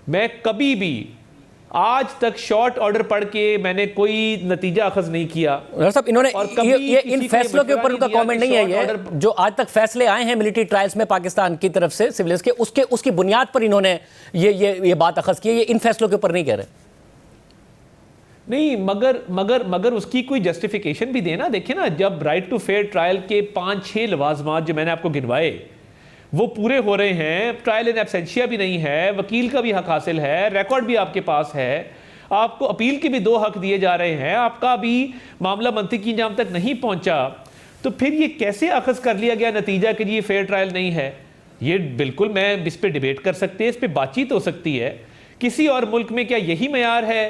S2: मैं कभी भी आज तक शॉर्ट ऑर्डर पढ़ के मैंने कोई नतीजा अखज़ नहीं किया।
S1: साहब इन्होंने ये इन फैसलों के ऊपर उनका कमेंट नहीं है, जो आज तक फैसले आए हैं मिलिट्री ट्रायल्स में पाकिस्तान की तरफ से सिविलियंस के, उसकी बुनियाद पर इन्होंने ये बात अखज़ की है, ये इन फैसलों के ऊपर नहीं कह रहे।
S2: नहीं, मगर उसकी कोई जस्टिफिकेशन भी देना। देखिए ना, जब राइट टू फेयर ट्रायल के 5-6 लवाजमात जो मैंने आपको गिनवाए वो पूरे हो रहे हैं, ट्रायल इन एब्सेंशिया भी नहीं है, वकील का भी हक हासिल है, रिकॉर्ड भी आपके पास है, आपको अपील के भी 2 हक दिए जा रहे हैं, आपका भी मामला मंतकी इंजाम तक नहीं पहुंचा, तो फिर ये कैसे अखज़ कर लिया गया नतीजा कि ये फेयर ट्रायल नहीं है। ये बिल्कुल, मैं इस पर डिबेट कर सकते हैं, इस पर बातचीत हो सकती है। किसी और मुल्क में क्या यही मयार है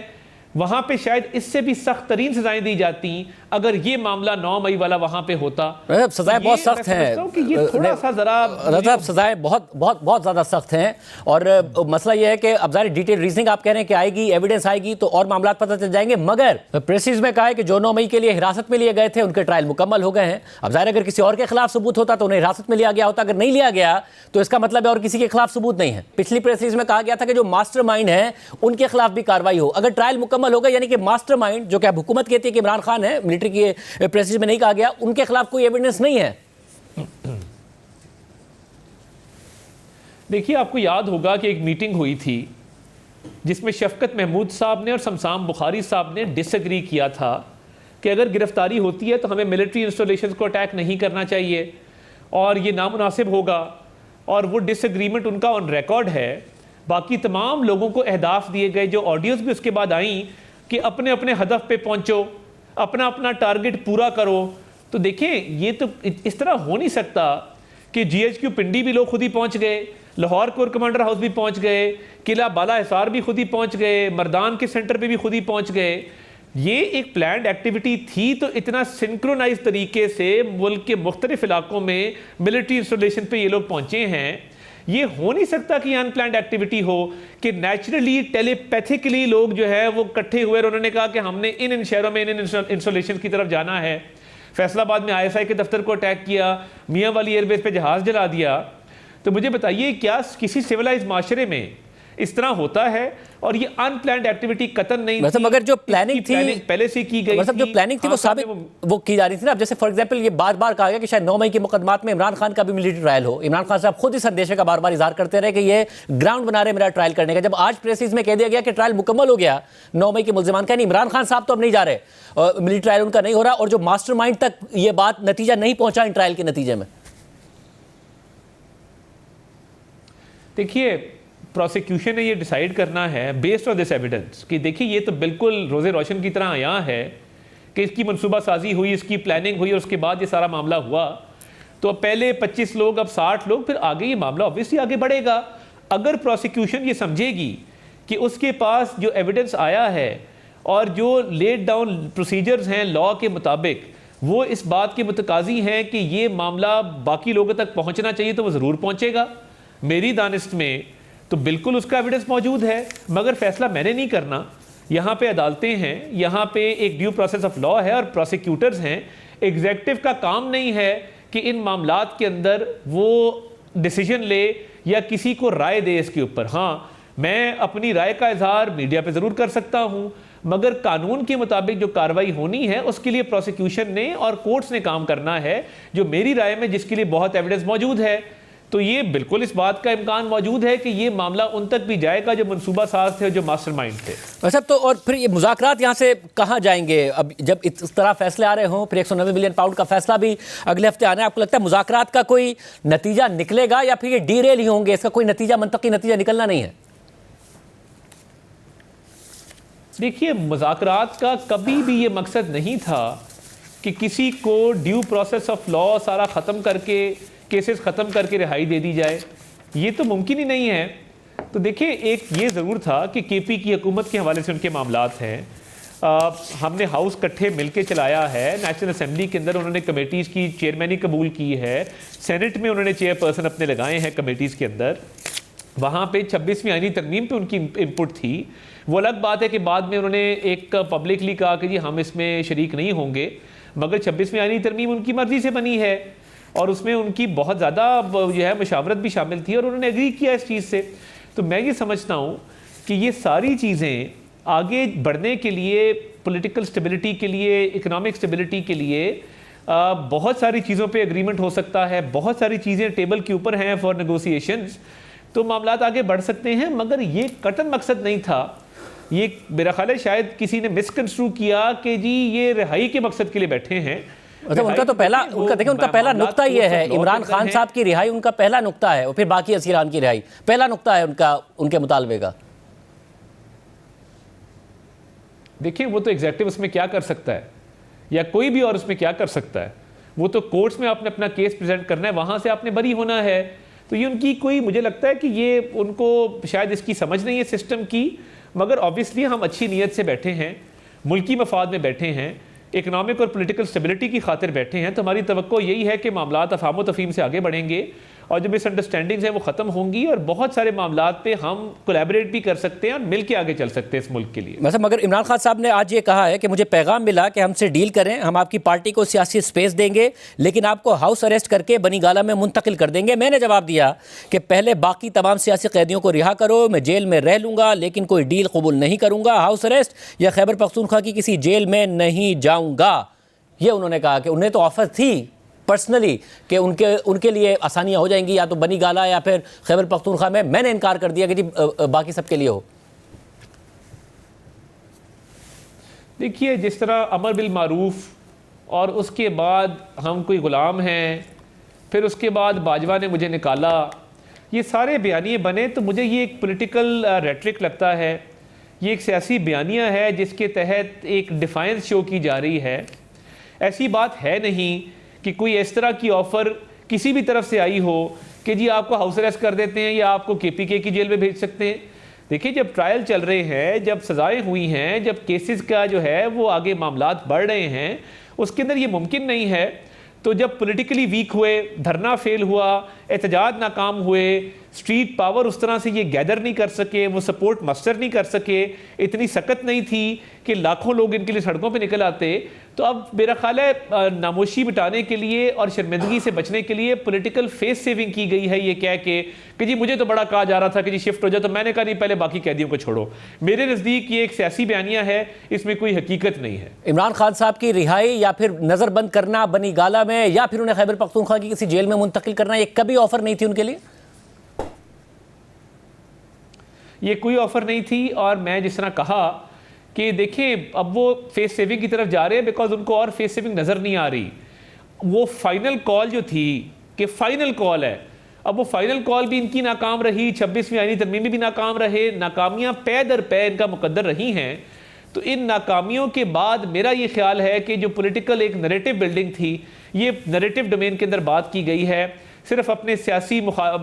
S2: वहां पे शायद इससे भी सख्त तरीन सजाएं दी जाती अगर ये मामला 9 मई वाला वहां पे होता।
S1: सजाएं बहुत सख्त हैं
S2: कि ये थोड़ा सा जरा
S1: सजाएं बहुत बहुत बहुत ज्यादा सख्त हैं। और मसला यह है कि अब ज़ाहिर डिटेल रीजनिंग आप कह रहे हैं कि आएगी, एविडेंस आएगी तो और मामला पता चल जाएंगे, मगर प्रेसिस में कहा है कि जो 9 मई के लिए हिरासत में लिए गए थे उनके ट्रायल मुकम्मल हो गए हैं। अब ज़ाहिर अगर किसी और के खिलाफ सबूत होता तो उन्हें हिरासत में लिया गया होता, अगर नहीं लिया गया तो इसका मतलब है और किसी के खिलाफ सबूत नहीं है। पिछली प्रेसिस में कहा गया था कि जो मास्टरमाइंड है उनके खिलाफ भी कार्रवाई हो। अगर ट्रायल मुकम्मल होगा यानी कि मास्टरमाइंड जो कि अब हुकूमत कहती है कि इमरान खान है, मिलिट्री की प्रेसिस में नहीं कहा गया, उनके खिलाफ कोई एविडेंस नहीं है।
S2: देखिए, आपको याद होगा कि एक मीटिंग हुई थी जिसमें शफकत महमूद साहब ने और शमशाम बुखारी साहब ने डिसएग्री किया था कि अगर गिरफ्तारी होती है तो हमें मिलिट्री इंस्टॉलेशंस को अटैक नहीं करना चाहिए और ये नामुनासिब होगा, और वो डिसएग्रीमेंट उनका ऑन रिकॉर्ड है। बाकी तमाम लोगों को अहदाफ दिए गए, जो ऑडियोज़ भी उसके बाद आई कि अपने अपने हदफ पे पहुंचो, अपना अपना टारगेट पूरा करो। तो देखें, ये तो इस तरह हो नहीं सकता कि GHQ पिंडी भी लोग खुद ही पहुंच गए, लाहौर कोर कमांडर हाउस भी पहुंच गए, किला बाला हिसार भी खुद ही पहुंच गए, मर्दान के सेंटर पे भी खुद ही पहुंच गए। ये एक प्लान्ड एक्टिविटी थी, तो इतना सिंक्रोनाइज तरीके से मुल्क के मुख्तलिफ इलाकों में मिलिट्री इंस्टॉलेशन पे ये लोग पहुंचे हैं। ये हो नहीं सकता कि अनप्लान्ड एक्टिविटी हो कि नेचुरली टेलीपैथिकली लोग जो है वो इकट्ठे हुए और उन्होंने कहा कि हमने इन शहरों में इन इंस्टॉलेशन की तरफ जाना है। फैसलाबाद में ISI के दफ्तर को अटैक किया, मियाँ वाली एयरबेस पे जहाज जला दिया। तो मुझे बताइए, क्या किसी सिविलाइज माशरे में इस तरह होता है? और ये अनप्लान्ड एक्टिविटी कतन नहीं
S1: मतलब अगर जो प्लानिंग थी
S2: पहले से की गई,
S1: मतलब जो प्लानिंग थी वो साबित वो की जा रही थी ना। अब जैसे फॉर एग्जांपल ये बार बार कहा गया कि शायद 9 मई के मुकदमात में इमरान खान का भी मिलिट्री ट्रायल हो। इमरान खान साहब खुद इस संदेश का बार बार इजहार करते रहे कि ये ग्राउंड बना रहे मेरा ट्रायल करने का। जब आज प्रेसिस में कह दिया गया कि ट्रायल मुकम्मल हो गया 9 मई के मुल्जिमान का, इमरान खान साहब तो अब नहीं जा रहे, मिलिट्री ट्रायल उनका नहीं हो रहा, और जो मास्टरमाइंड तक ये बात नतीजा नहीं पहुंचा इन ट्रायल के नतीजे में।
S2: देखिए, प्रोसिक्यूशन ने ये डिसाइड करना है बेस्ड ऑन दिस एविडेंस कि देखिए ये तो बिल्कुल रोज़े रोशन की तरह आया है कि इसकी मनसूबा साजी हुई, इसकी प्लानिंग हुई और उसके बाद ये सारा मामला हुआ। तो पहले 25 लोग, अब 60 लोग, फिर आगे ये मामला ऑब्वियसली आगे बढ़ेगा। अगर प्रोसिक्यूशन ये समझेगी कि उसके पास जो एविडेंस आया है और जो लेड डाउन प्रोसीजर्स हैं लॉ के मुताबिक वो इस बात के मुतकाजी हैं कि ये मामला बाकी लोगों तक पहुँचना चाहिए, तो वो ज़रूर पहुँचेगा। मेरी दानिश में तो बिल्कुल उसका एविडेंस मौजूद है, मगर फैसला मैंने नहीं करना। यहाँ पे अदालतें हैं, यहाँ पे एक ड्यू प्रोसेस ऑफ लॉ है और प्रोसिक्यूटर्स हैं। एग्जीक्यूटिव का काम नहीं है कि इन मामलात के अंदर वो डिसीजन ले या किसी को राय दे इसके ऊपर। हाँ, मैं अपनी राय का इजहार मीडिया पे ज़रूर कर सकता हूँ, मगर कानून के मुताबिक जो कार्रवाई होनी है उसके लिए प्रोसिक्यूशन ने और कोर्ट्स ने काम करना है, जो मेरी राय में जिसके लिए बहुत एविडेंस मौजूद है। तो ये बिल्कुल इस बात का इम्कान मौजूद है कि ये मामला उन तक भी जाएगा जो मनसूबा साज थे, जो मास्टरमाइंड थे।
S1: अच्छा, तो और फिर ये मुज़ाकरात यहाँ से कहाँ जाएंगे? अब जब इस तरह फैसले आ रहे हों, फिर 190 मिलियन पाउंड का फैसला भी अगले हफ्ते आना है, आपको लगता है मुज़ाकरात का कोई नतीजा निकलेगा या फिर ये डीरेल ही होंगे? इसका कोई नतीजा, मंतकी नतीजा निकलना नहीं है?
S2: देखिए, मुज़ाकरात का कभी भी ये मकसद नहीं था कि किसी को ड्यू प्रोसेस ऑफ लॉ सारा ख़त्म करके, केसेस ख़त्म करके रिहाई दे दी जाए। ये तो मुमकिन ही नहीं है। तो देखिए, एक ये ज़रूर था कि KP की हुकूमत के हवाले से उनके मामलात हैं। हमने हाउस इकट्ठे मिलके चलाया है। नेशनल असेंबली के अंदर उन्होंने कमेटीज़ की चेयरमैनी कबूल की है। सेनेट में उन्होंने चेयरपर्सन अपने लगाए हैं कमेटीज़ के अंदर। वहाँ पे 26वीं आईनी तरमीम पे उनकी इनपुट थी। वो अलग बात है कि बाद में उन्होंने एक पब्लिकली कहा कि जी हम इसमें शरीक नहीं होंगे, मगर 26वीं आईनी तरमीम उनकी मर्ज़ी से बनी है और उसमें उनकी बहुत ज़्यादा जो है मशावरत भी शामिल थी और उन्होंने एग्री किया इस चीज़ से। तो मैं ये समझता हूँ कि ये सारी चीज़ें आगे बढ़ने के लिए, पॉलिटिकल स्टेबिलिटी के लिए, इकोनॉमिक स्टेबिलिटी के लिए बहुत सारी चीज़ों पे एग्रीमेंट हो सकता है, बहुत सारी चीज़ें टेबल के ऊपर हैं फॉर नेगोशिएशंस, तो मामलात आगे बढ़ सकते हैं। मगर ये कतन मकसद नहीं था। ये मेरा ख्याल है शायद किसी ने मिसकंस्ट्रू किया कि जी ये रिहाई के मकसद के लिए बैठे हैं।
S1: मतलब उनका तो पहला, उनका देखिए उनका पहला नुक्ता ये है, इमरान खान साहब की रिहाई उनका पहला नुक्ता है और फिर बाकी असीरान की रिहाई पहला नुक्ता है उनका, उनके मुतालबे का।
S2: देखिए, वो तो एग्जीक्यूटिव उसमें क्या कर सकता है या कोई भी और उसमें क्या कर सकता है? वो तो कोर्ट्स में आपने अपना केस प्रेजेंट करना है, वहां से आपने बरी होना है। तो ये उनकी कोई, मुझे लगता है कि ये उनको शायद इसकी समझ नहीं है सिस्टम की, मगर ऑब्वियसली हम अच्छी नीयत से बैठे हैं, मुल्की मफाद में बैठे हैं, इकनॉमिक और पॉलिटिकल स्टेबिलिटी की खातिर बैठे हैं, तो हमारी तवक्को यही है कि मामलात अफाम तफहीम से आगे बढ़ेंगे और जो मिसअंडरस्टैंडिंग्स हैं वो ख़त्म होंगी और बहुत सारे मामलात पे हम कोलैबोरेट भी कर सकते हैं और मिल के आगे चल सकते हैं इस मुल्क के लिए।
S1: मतलब मगर इमरान खान साहब ने आज ये कहा है कि मुझे पैगाम मिला कि हमसे डील करें, हम आपकी पार्टी को सियासी स्पेस देंगे लेकिन आपको हाउस अरेस्ट करके बनी गाला में मुंतकिल कर देंगे। मैंने जवाब दिया कि पहले बाकी तमाम सियासी कैदियों को रिहा करो, मैं जेल में रह लूँगा लेकिन कोई डील कबूल नहीं करूँगा, हाउस अरेस्ट या खैबर पख्तूनख्वा की किसी जेल में नहीं जाऊँगा। ये उन्होंने कहा कि उन्हें तो ऑफर थी पर्सनली कि उनके लिए आसानियां हो जाएंगी या तो बनी गाला या फिर खैबर पख्तूनख्वा में। मैंने इनकार कर दिया कि जी बाकी सबके लिए हो।
S2: देखिए, जिस तरह अमर बिल मारूफ और उसके बाद हम कोई ग़ुलाम हैं, फिर उसके बाद बाजवा ने मुझे निकाला, ये सारे बयानिए बने, तो मुझे ये एक पॉलिटिकल रेटरिक लगता है, ये एक सियासी बयानिया है जिसके तहत एक डिफाइंस शो की जा रही है। ऐसी बात है नहीं कि कोई इस तरह की ऑफ़र किसी भी तरफ से आई हो कि जी आपको हाउस अरेस्ट कर देते हैं या आपको KPK की जेल में भेज सकते हैं। देखिए, जब ट्रायल चल रहे हैं, जब सज़ाएं हुई हैं, जब केसेस का जो है वो आगे मामलात बढ़ रहे हैं, उसके अंदर ये मुमकिन नहीं है। तो जब पॉलिटिकली वीक हुए, धरना फेल हुआ, एहतजाज नाकाम हुए, स्ट्रीट पावर उस तरह से ये गैदर नहीं कर सके, वो सपोर्ट मस्टर नहीं कर सके, इतनी सख्त नहीं थी कि लाखों लोग इनके लिए सड़कों पे निकल आते, तो अब मेरा ख्याल है नामोशी मिटाने के लिए और शर्मिंदगी से बचने के लिए पॉलिटिकल फेस सेविंग की गई है, ये कह के कि जी मुझे तो बड़ा कहा जा रहा था कि जी शिफ्ट हो जाए, तो मैंने कहा नहीं, पहले बाकी कैदियों को छोड़ो। मेरे नज़दीक ये एक सियासी बयानिया है, इसमें कोई हकीकत नहीं है।
S1: इमरान खान साहब की रिहाई या फिर नज़रबंद करना बनी गाला में या फिर उन्हें खैबर पख्तूनख्वा की किसी जेल में मुंतकिल करना, ये कभी ऑफर नहीं थी उनके लिए?
S2: ये कोई ऑफर नहीं थी। और मैं जिस तरह कहा कि देखिए, अब वो फेस सेविंग की तरफ जा रहे हैं बिकॉज उनको और फेस सेविंग नज़र नहीं आ रही। वो फाइनल कॉल जो थी कि फाइनल कॉल है, अब वो फाइनल कॉल भी इनकी नाकाम रही, 26वीं आईनी तरमीम भी नाकाम रहे, नाकामियां पै दर पै इनका मुकद्दर रही हैं। तो इन नाकामियों के बाद मेरा ये ख्याल है कि जो पॉलिटिकल एक नैरेटिव बिल्डिंग थी, ये नैरेटिव डोमेन के अंदर बात की गई है। सिर्फ अपने सियासी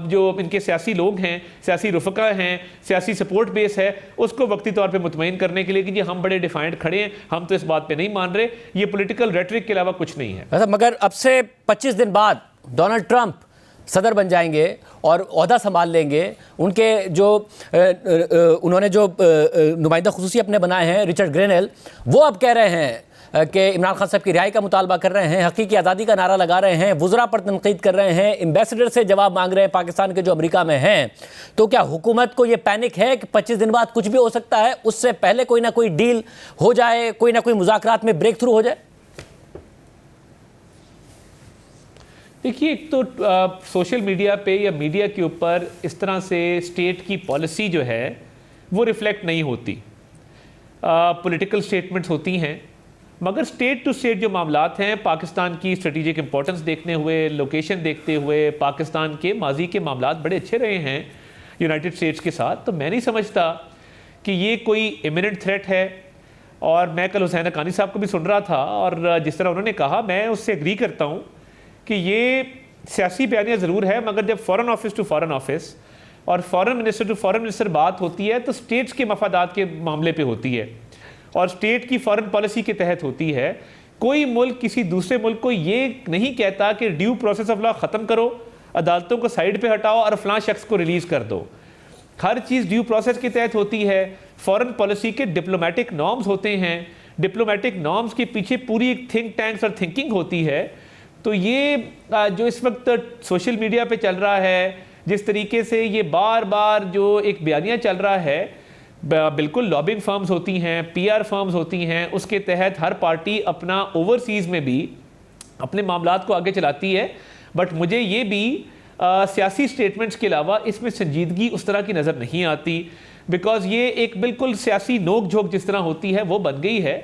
S2: जो इनके सियासी लोग हैं, सियासी रुफ़का हैं, सियासी सपोर्ट बेस है, उसको वक्ती तौर पे मुतमईन करने के लिए कि जी हम बड़े डिफाइंड खड़े हैं, हम तो इस बात पे नहीं मान रहे। ये पॉलिटिकल रेटरिक के अलावा कुछ नहीं है।
S1: मगर अब से 25 दिन बाद डोनाल्ड ट्रंप सदर बन जाएंगे और ओहदा संभाल लेंगे। उनके जो उन्होंने जो नुमाइंदा खुसूसी अपने बनाए हैं रिचर्ड ग्रेनेल, वो अब कह रहे हैं कि इमरान खान साहब की रिहाई का मुतालबा कर रहे हैं, हकीकी आज़ादी का नारा लगा रहे हैं, वुज़रा पर तनकीद कर रहे हैं, एम्बेसडर से जवाब मांग रहे हैं पाकिस्तान के जो अमेरिका में हैं। तो क्या हुकूमत को ये पैनिक है कि 25 दिन बाद कुछ भी हो सकता है, उससे पहले कोई ना कोई डील हो जाए, कोई ना कोई मुज़ाकरात में ब्रेक थ्रू हो जाए?
S2: देखिए, एक तो सोशल मीडिया पे या मीडिया के ऊपर इस तरह से स्टेट की पॉलिसी जो है वो रिफ्लेक्ट नहीं होती। पॉलिटिकल स्टेटमेंट्स होती हैं, मगर स्टेट टू स्टेट जो मामलात हैं, पाकिस्तान की स्ट्रेटेजिक इंपॉर्टेंस देखने हुए, लोकेशन देखते हुए, पाकिस्तान के माजी के मामलात बड़े अच्छे रहे हैं यूनाइटेड स्टेट्स के साथ, तो मैं नहीं समझता कि ये कोई इमिनेंट थ्रेट है। और मैं कल हुसैन हक्कानी साहब को भी सुन रहा था और जिस तरह उन्होंने कहा, मैं उससे एग्री करता हूँ कि ये सियासी बयानिया ज़रूर है, मगर जब foreign office to foreign office और foreign minister to foreign minister बात होती है तो स्टेट्स के मफादात के मामले पे होती है और स्टेट की फ़ॉरेन पॉलिसी के तहत होती है। कोई मुल्क किसी दूसरे मुल्क को ये नहीं कहता कि ड्यू प्रोसेस ऑफ लॉ ख़त्म करो, अदालतों को साइड पे हटाओ और फलां शख्स को रिलीज़ कर दो। हर चीज़ ड्यू प्रोसेस के तहत होती है। फ़ॉरेन पॉलिसी के डिप्लोमेटिक नॉर्म्स होते हैं, डिप्लोमेटिक नॉर्म्स के पीछे पूरी एक थिंक टैंक्स और थिंकिंग होती है। तो ये जो इस वक्त सोशल मीडिया पे चल रहा है, जिस तरीके से ये बार बार जो एक बयानिया चल रहा है, बिल्कुल लॉबिंग फर्म्स होती हैं, PR फर्म्स होती हैं, उसके तहत हर पार्टी अपना ओवरसीज़ में भी अपने मामलात को आगे चलाती है। बट मुझे ये भी सियासी स्टेटमेंट्स के अलावा इसमें संजीदगी उस तरह की नज़र नहीं आती, बिकॉज़ ये एक बिल्कुल सियासी नोक झोंक जिस तरह होती है वो बन गई है।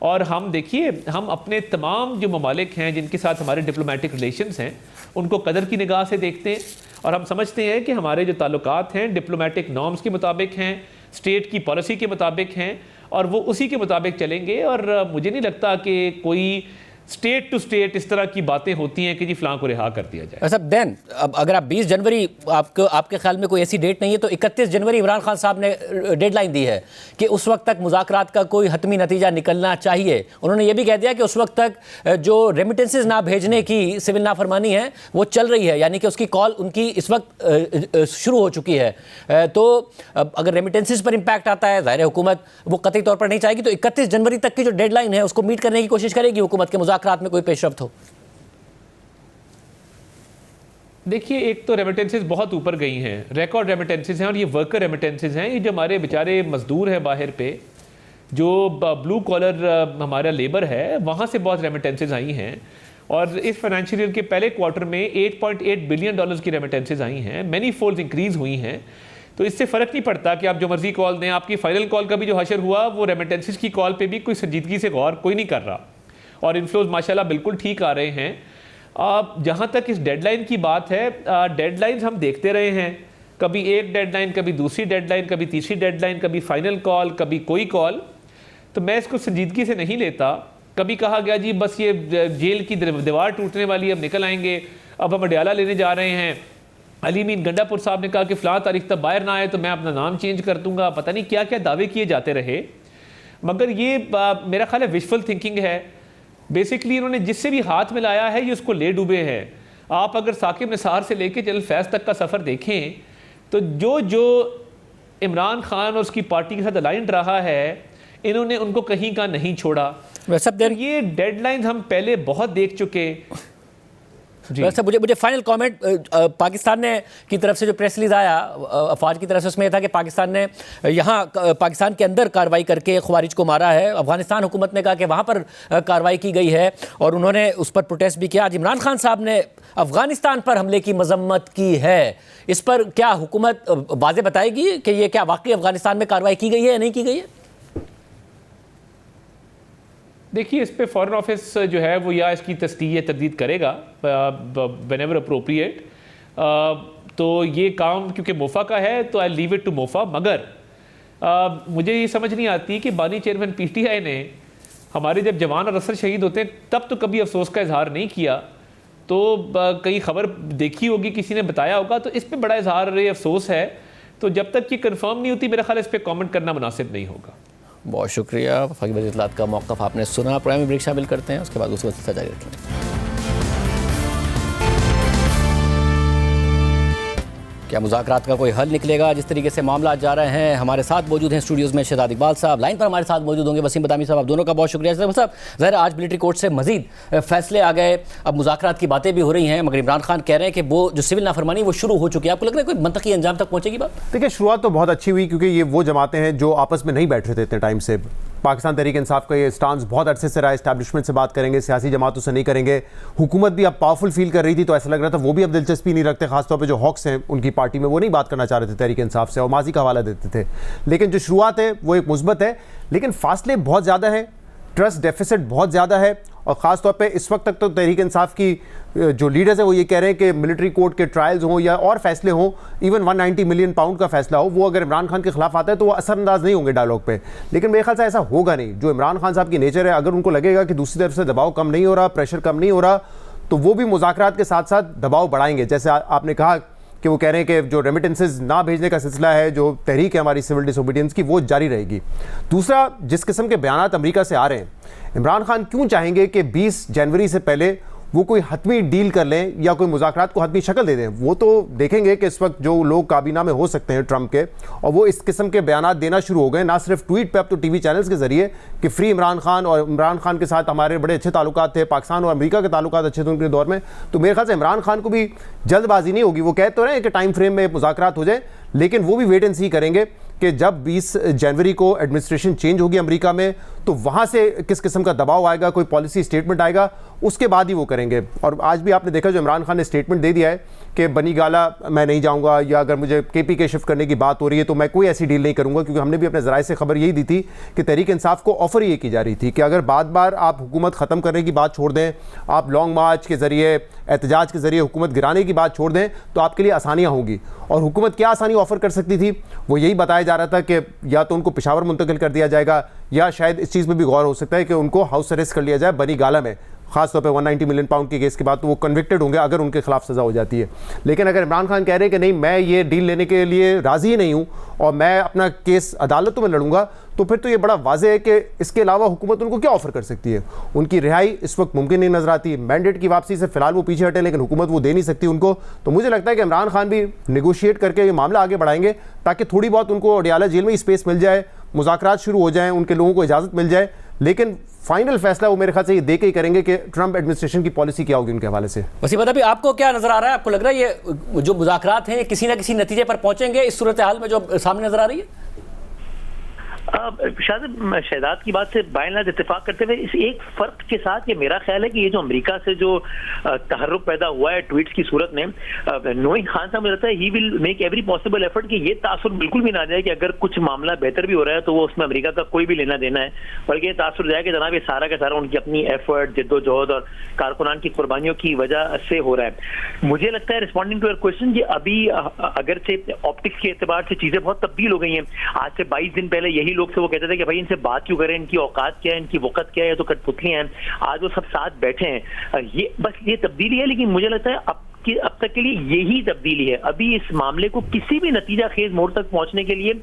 S2: और हम देखिए, हम अपने तमाम जो ममालिक हैं जिनके साथ हमारे डिप्लोमेटिक रिलेशंस हैं, उनको कदर की निगाह से देखते हैं और हम समझते हैं कि हमारे जो ताल्लुकात हैं डिप्लोमेटिक नॉर्म्स के मुताबिक हैं, स्टेट की पॉलिसी के मुताबिक हैं और वो उसी के मुताबिक चलेंगे। और मुझे नहीं लगता कि कोई स्टेट टू स्टेट इस तरह की बातें होती हैं कि जी फलां को रिहा कर दिया जाए।
S1: सब देन अब अगर आप 20 जनवरी आपके ख्याल में कोई ऐसी डेट नहीं है तो 31 जनवरी इमरान खान साहब ने डेडलाइन दी है कि उस वक्त तक मुज़ाकरात का कोई हतमी नतीजा निकलना चाहिए। उन्होंने ये भी कह दिया कि उस वक्त तक जो रेमिटेंसेज ना भेजने की सिविल नाफरमानी है वो चल रही है, यानी कि उसकी कॉल उनकी इस वक्त शुरू हो चुकी है। तो अगर रेमिटेंसेज पर इम्पैक्ट आता है, ज़ाहिर है हुकूमत वो कतई तौर पर नहीं चाहेगी, तो 31 जनवरी तक की जो डेडलाइन है उसको मीट करने की कोशिश करेगी हुकूमत के मुज़ाकरात में कोई पेशरफ्त हो।
S2: देखिए, एक तो रेमिटेंसेस बहुत ऊपर गई हैं, रिकॉर्ड रेमिटेंसेस हैं, और ये वर्कर रेमिटेंसेस हैं। ये जो हमारे बेचारे मजदूर हैं बाहर पे, जो ब्लू कॉलर हमारा लेबर है, वहाँ से बहुत रेमिटेंसेस आई हैं। और इस फाइनेंशियल ईयर के पहले क्वार्टर में 8.8 बिलियन डॉलर्स की रेमिटेंसेस आई हैं, मैनी फोल्ड्स इंक्रीज हुई हैं। तो इससे फ़र्क नहीं पड़ता कि आप जो मर्जी कॉल दें, आपकी फाइनल कॉल का भी जो हशर हुआ वो रेमिटेंसेस की कॉल पे भी कोई संजीदगी से गौर कोई नहीं कर रहा, और इनफ्लोज माशाल्लाह बिल्कुल ठीक आ रहे हैं। जहाँ तक इस डेडलाइन की बात है, डेडलाइंस हम देखते रहे हैं, कभी एक डेडलाइन, कभी दूसरी डेडलाइन, कभी तीसरी डेडलाइन, कभी फाइनल कॉल, कभी कोई कॉल। तो मैं इसको संजीदगी से नहीं लेता। कभी कहा गया जी बस ये जेल की दीवार टूटने वाली, अब निकल आएंगे, अब हम अडयाला लेने जा रहे हैं। अली मीन गंडापुर साहब ने कहा कि फ़लाँ तारीख तक बाहर ना आए तो मैं अपना नाम चेंज कर दूंगा। पता नहीं क्या क्या दावे किए जाते रहे, मगर ये मेरा ख्याल है विशफुल थिंकिंग है। बेसिकली इन्होंने जिससे भी हाथ मिलाया है ये उसको ले डूबे हैं। आप अगर साकिब निसार से लेके जल फैज़ तक का सफ़र देखें तो जो इमरान खान और उसकी पार्टी के साथ अलाइंड रहा है, इन्होंने उनको कहीं का नहीं छोड़ा। वैसे ये डेडलाइन हम पहले बहुत देख चुके।
S1: वैसे मुझे फाइनल कमेंट पाकिस्तान ने की तरफ से जो प्रेस रिलीज आया अफवाज की तरफ से, उसमें यह था कि पाकिस्तान ने यहाँ पाकिस्तान के अंदर कार्रवाई करके ख्वारिज को मारा है। अफगानिस्तान हुकूमत ने कहा कि वहाँ पर कार्रवाई की गई है और उन्होंने उस पर प्रोटेस्ट भी किया। आज इमरान खान साहब ने अफगानिस्तान पर हमले की मजम्मत की है। इस पर क्या हुकूमत वाज़े बताएगी कि ये क्या वाकई अफगानिस्तान में कार्रवाई की गई है या नहीं की गई है?
S2: देखिए, इस पे फॉरेन ऑफिस जो है वो या इसकी तस्दीक या तरदीद करेगा व्हेनेवर अप्रोप्रिएट। तो ये काम क्योंकि मोफा का है तो I leave it to MOFA. मगर मुझे ये समझ नहीं आती कि बानी चेयरमैन पीटीआई ने हमारे जब जवान और असर शहीद होते हैं तब तो कभी अफसोस का इजहार नहीं किया। तो कई खबर देखी होगी, किसी ने बताया होगा, तो इस पर बड़ा इजहार अफसोस है। तो जब तक ये कन्फर्म नहीं होती मेरा ख्याल इस पर कॉमेंट करना मुनासिब नहीं होगा।
S1: बहुत शुक्रिया। वफाकी वज़ीर इत्तलात का मौक़िफ़ आपने सुना। प्रोग्राम में ब्रेक शामिल करते हैं, उसके बाद उस वक्त जारी रखेंगे। क्या मुज़ाकरात का कोई हल निकलेगा? जिस तरीके से मामला जा रहे हैं, हमारे साथ मौजूद हैं स्टूडियोज़ में शहजाद इकबाल साहब, लाइन पर हमारे साथ मौजूद होंगे वसीम बदामी साहब। आप दोनों का बहुत शुक्रिया। साहब, ज़रा आज मिलिट्री कोर्ट से मजीद फैसले आ गए, अब मुज़ाकरात की बातें भी हो रही हैं, मगर इमरान खान कह रहे हैं कि वो जो सिविल नाफरमानी वो शुरू हो चुकी है। आपको लग रहा है कोई मंतकी अंजाम तक पहुँचेगी बात?
S7: देखिए, शुरुआत तो बहुत अच्छी हुई क्योंकि ये वो जमातें हैं जो आपस में नहीं बैठ रहे थे इतने टाइम से। पाकिस्तान तहरीक इंसाफ का ये स्टांस बहुत अरसे से रहा, एस्टैब्लिशमेंट से बात करेंगे, सियासी जमातों से नहीं करेंगे। हुकूमत भी अब पावरफुल फील कर रही थी, तो ऐसा लग रहा था वो भी अब दिलचस्पी नहीं रखते, खासतौर पे जो हॉक्स हैं उनकी पार्टी में, वो नहीं बात करना चाह रहे थे तहरीक इंसाफ से और माजी का हवाला देते थे। लेकिन जो शुरुआत है वो एक मुस्बत है, लेकिन फासले बहुत ज़्यादा है, ट्रस्ट डेफिसिट बहुत ज़्यादा है। और ख़ास तौर पे इस वक्त तक तो तहरीक इंसाफ की जो लीडर्स हैं वो ये कह रहे हैं कि मिलिट्री कोर्ट के ट्रायल्स हों या और फैसले हों, इवन 190 मिलियन पाउंड का फैसला हो, वो अगर इमरान खान के खिलाफ आता है तो वो असरअंदाज नहीं होंगे डायलॉग पे। लेकिन मेरे ख्याल से ऐसा होगा नहीं। जो इमरान खान साहब की नेचर है, अगर उनको लगेगा कि दूसरी तरफ से दबाव कम नहीं हो रहा, प्रेशर कम नहीं हो रहा, तो वो भी मुज़ाकरात के साथ साथ दबाव बढ़ाएंगे। जैसे आपने कहा कि वो कह रहे हैं कि जो रेमिटेंसेज ना भेजने का सिलसिला है, जो तहरीक है हमारी सिविल डिसोबीडियंस की, वो जारी रहेगी। दूसरा, जिस किस्म के बयानात अमेरिका से आ रहे हैं, इमरान खान क्यों चाहेंगे कि 20 जनवरी से पहले वो कोई हतमी डील कर लें या कोई मुज़ाकरात को हतमी शक्ल दे दें? वो तो देखेंगे कि इस वक्त जो लोग काबीना में हो सकते हैं ट्रंप के, और वो इस किस्म के बयानात देना शुरू हो गए, ना सिर्फ ट्वीट पे, अब तो टीवी चैनल्स के जरिए कि फ्री इमरान खान, और इमरान खान के साथ हमारे बड़े अच्छे ताल्लुकात थे, पाकिस्तान और अमेरिका के ताल्लुकात अच्छे थे उनके दौर में। तो मेरे ख्याल से इमरान खान को भी जल्दबाजी नहीं होगी। वो कह तो रहे हैं कि टाइम फ्रेम में मुज़ाकरात हो जाए, लेकिन वो भी वेट एंड सी करेंगे कि जब 20 जनवरी को एडमिनिस्ट्रेशन चेंज होगी अमेरिका में, तो वहाँ से किस किस्म का दबाव आएगा, कोई पॉलिसी स्टेटमेंट आएगा, उसके बाद ही वो करेंगे। और आज भी आपने देखा जो इमरान खान ने स्टेटमेंट दे दिया है कि बनी गाला मैं नहीं जाऊँगा, या अगर मुझे KPK शिफ्ट करने की बात हो रही है तो मैं कोई ऐसी डील नहीं करूँगा, क्योंकि हमने भी अपने ज़राए से खबर यही दी थी कि तहरीक इंसाफ को ऑफर ये की जा रही थी कि अगर बार आप हुकूमत ख़त्म करने की बात छोड़ दें, आप लॉन्ग मार्च के ज़रिए, एहतजाज के ज़रिए हुकूमत गिराने की बात छोड़ दें, तो आपके लिए आसानियाँ होंगी। और हुकूमत क्या आसानी ऑफ़र कर सकती थी, वो यही बताया जा रहा था कि या तो उनको पेशावर मुंतकिल कर दिया जाएगा, या शायद इस चीज़ में भी गौर हो सकता है कि उनको हाउस अरेस्ट कर लिया जाए बनी गाला में, खासतौर पे 190 मिलियन पाउंड के केस के बाद, तो वो कन्विक्टेड होंगे अगर उनके खिलाफ सज़ा हो जाती है। लेकिन अगर इमरान खान कह रहे हैं कि नहीं, मैं ये डील लेने के लिए राज़ी ही नहीं हूँ और मैं अपना केस अदालतों में लड़ूंगा, तो फिर तो ये बड़ा वाज़ेह है कि इसके अलावा हुकूमत उनको क्या ऑफर कर सकती है। उनकी रिहाई इस वक्त मुमकिन नहीं नज़र आती। मैंडेट की वापसी से फिलहाल वो पीछे हटे, लेकिन हुकूमत वो दे नहीं सकती उनको। तो मुझे लगता है कि इमरान खान भी निगोशिएट करके ये मामला आगे बढ़ाएंगे ताकि थोड़ी बहुत उनको अडियाला जेल में ही स्पेस मिल जाए, मुज़ाकरात शुरू हो जाएँ, उनके लोगों को इजाज़त मिल जाए। लेकिन फाइनल फैसला वो मेरे ख्याल से ये दे के ही करेंगे कि ट्रंप एडमिनिस्ट्रेशन की पॉलिसी क्या होगी उनके हवाले से।
S1: वसीम अभी आपको क्या नजर आ रहा है? आपको लग रहा है ये जो मुज़ाकरात हैं किसी ना किसी नतीजे पर पहुंचेंगे इस सूरत हाल में जो सामने नजर आ रही है?
S8: शायद शहजाद की बात से बाय लाज इत्तेफाक करते हुए इस एक फर्क के साथ, ये मेरा ख्याल है कि ये जो अमेरिका से जो तहर्रुक पैदा हुआ है ट्वीट्स की सूरत में, नोइंग खान साहब, मुझे लगता है he will make every possible effort कि ये तासुर बिल्कुल भी ना जाए कि अगर कुछ मामला बेहतर भी हो रहा है तो वो उसमें अमेरिका का कोई भी लेना देना है, बल्कि ये तासुर जाए कि जनाब ये सारा का सारा उनकी अपनी एफर्ट, जद्दोजहद और कारकुनान की कुर्बानियों की वजह से हो रहा है। मुझे लगता है रिस्पॉन्डिंग टू योर क्वेश्चन, ये अभी अगर से ऑप्टिक्स के एतबार से चीजें बहुत तब्दील हो गई हैं। आज से 22 दिन पहले यही लोग थे वो कहते थे कि भाई इनसे बात क्यों करें, इनकी औकात क्या है, इनकी वक़्त क्या है, तो कठपुतलियां हैं। आज वो सब साथ बैठे हैं। ये बस ये तब्दीली है, लेकिन मुझे लगता है अब तक के लिए यही तब्दीली है। अभी इस मामले को किसी भी नतीजा खेज मोड़ तक पहुंचने के लिए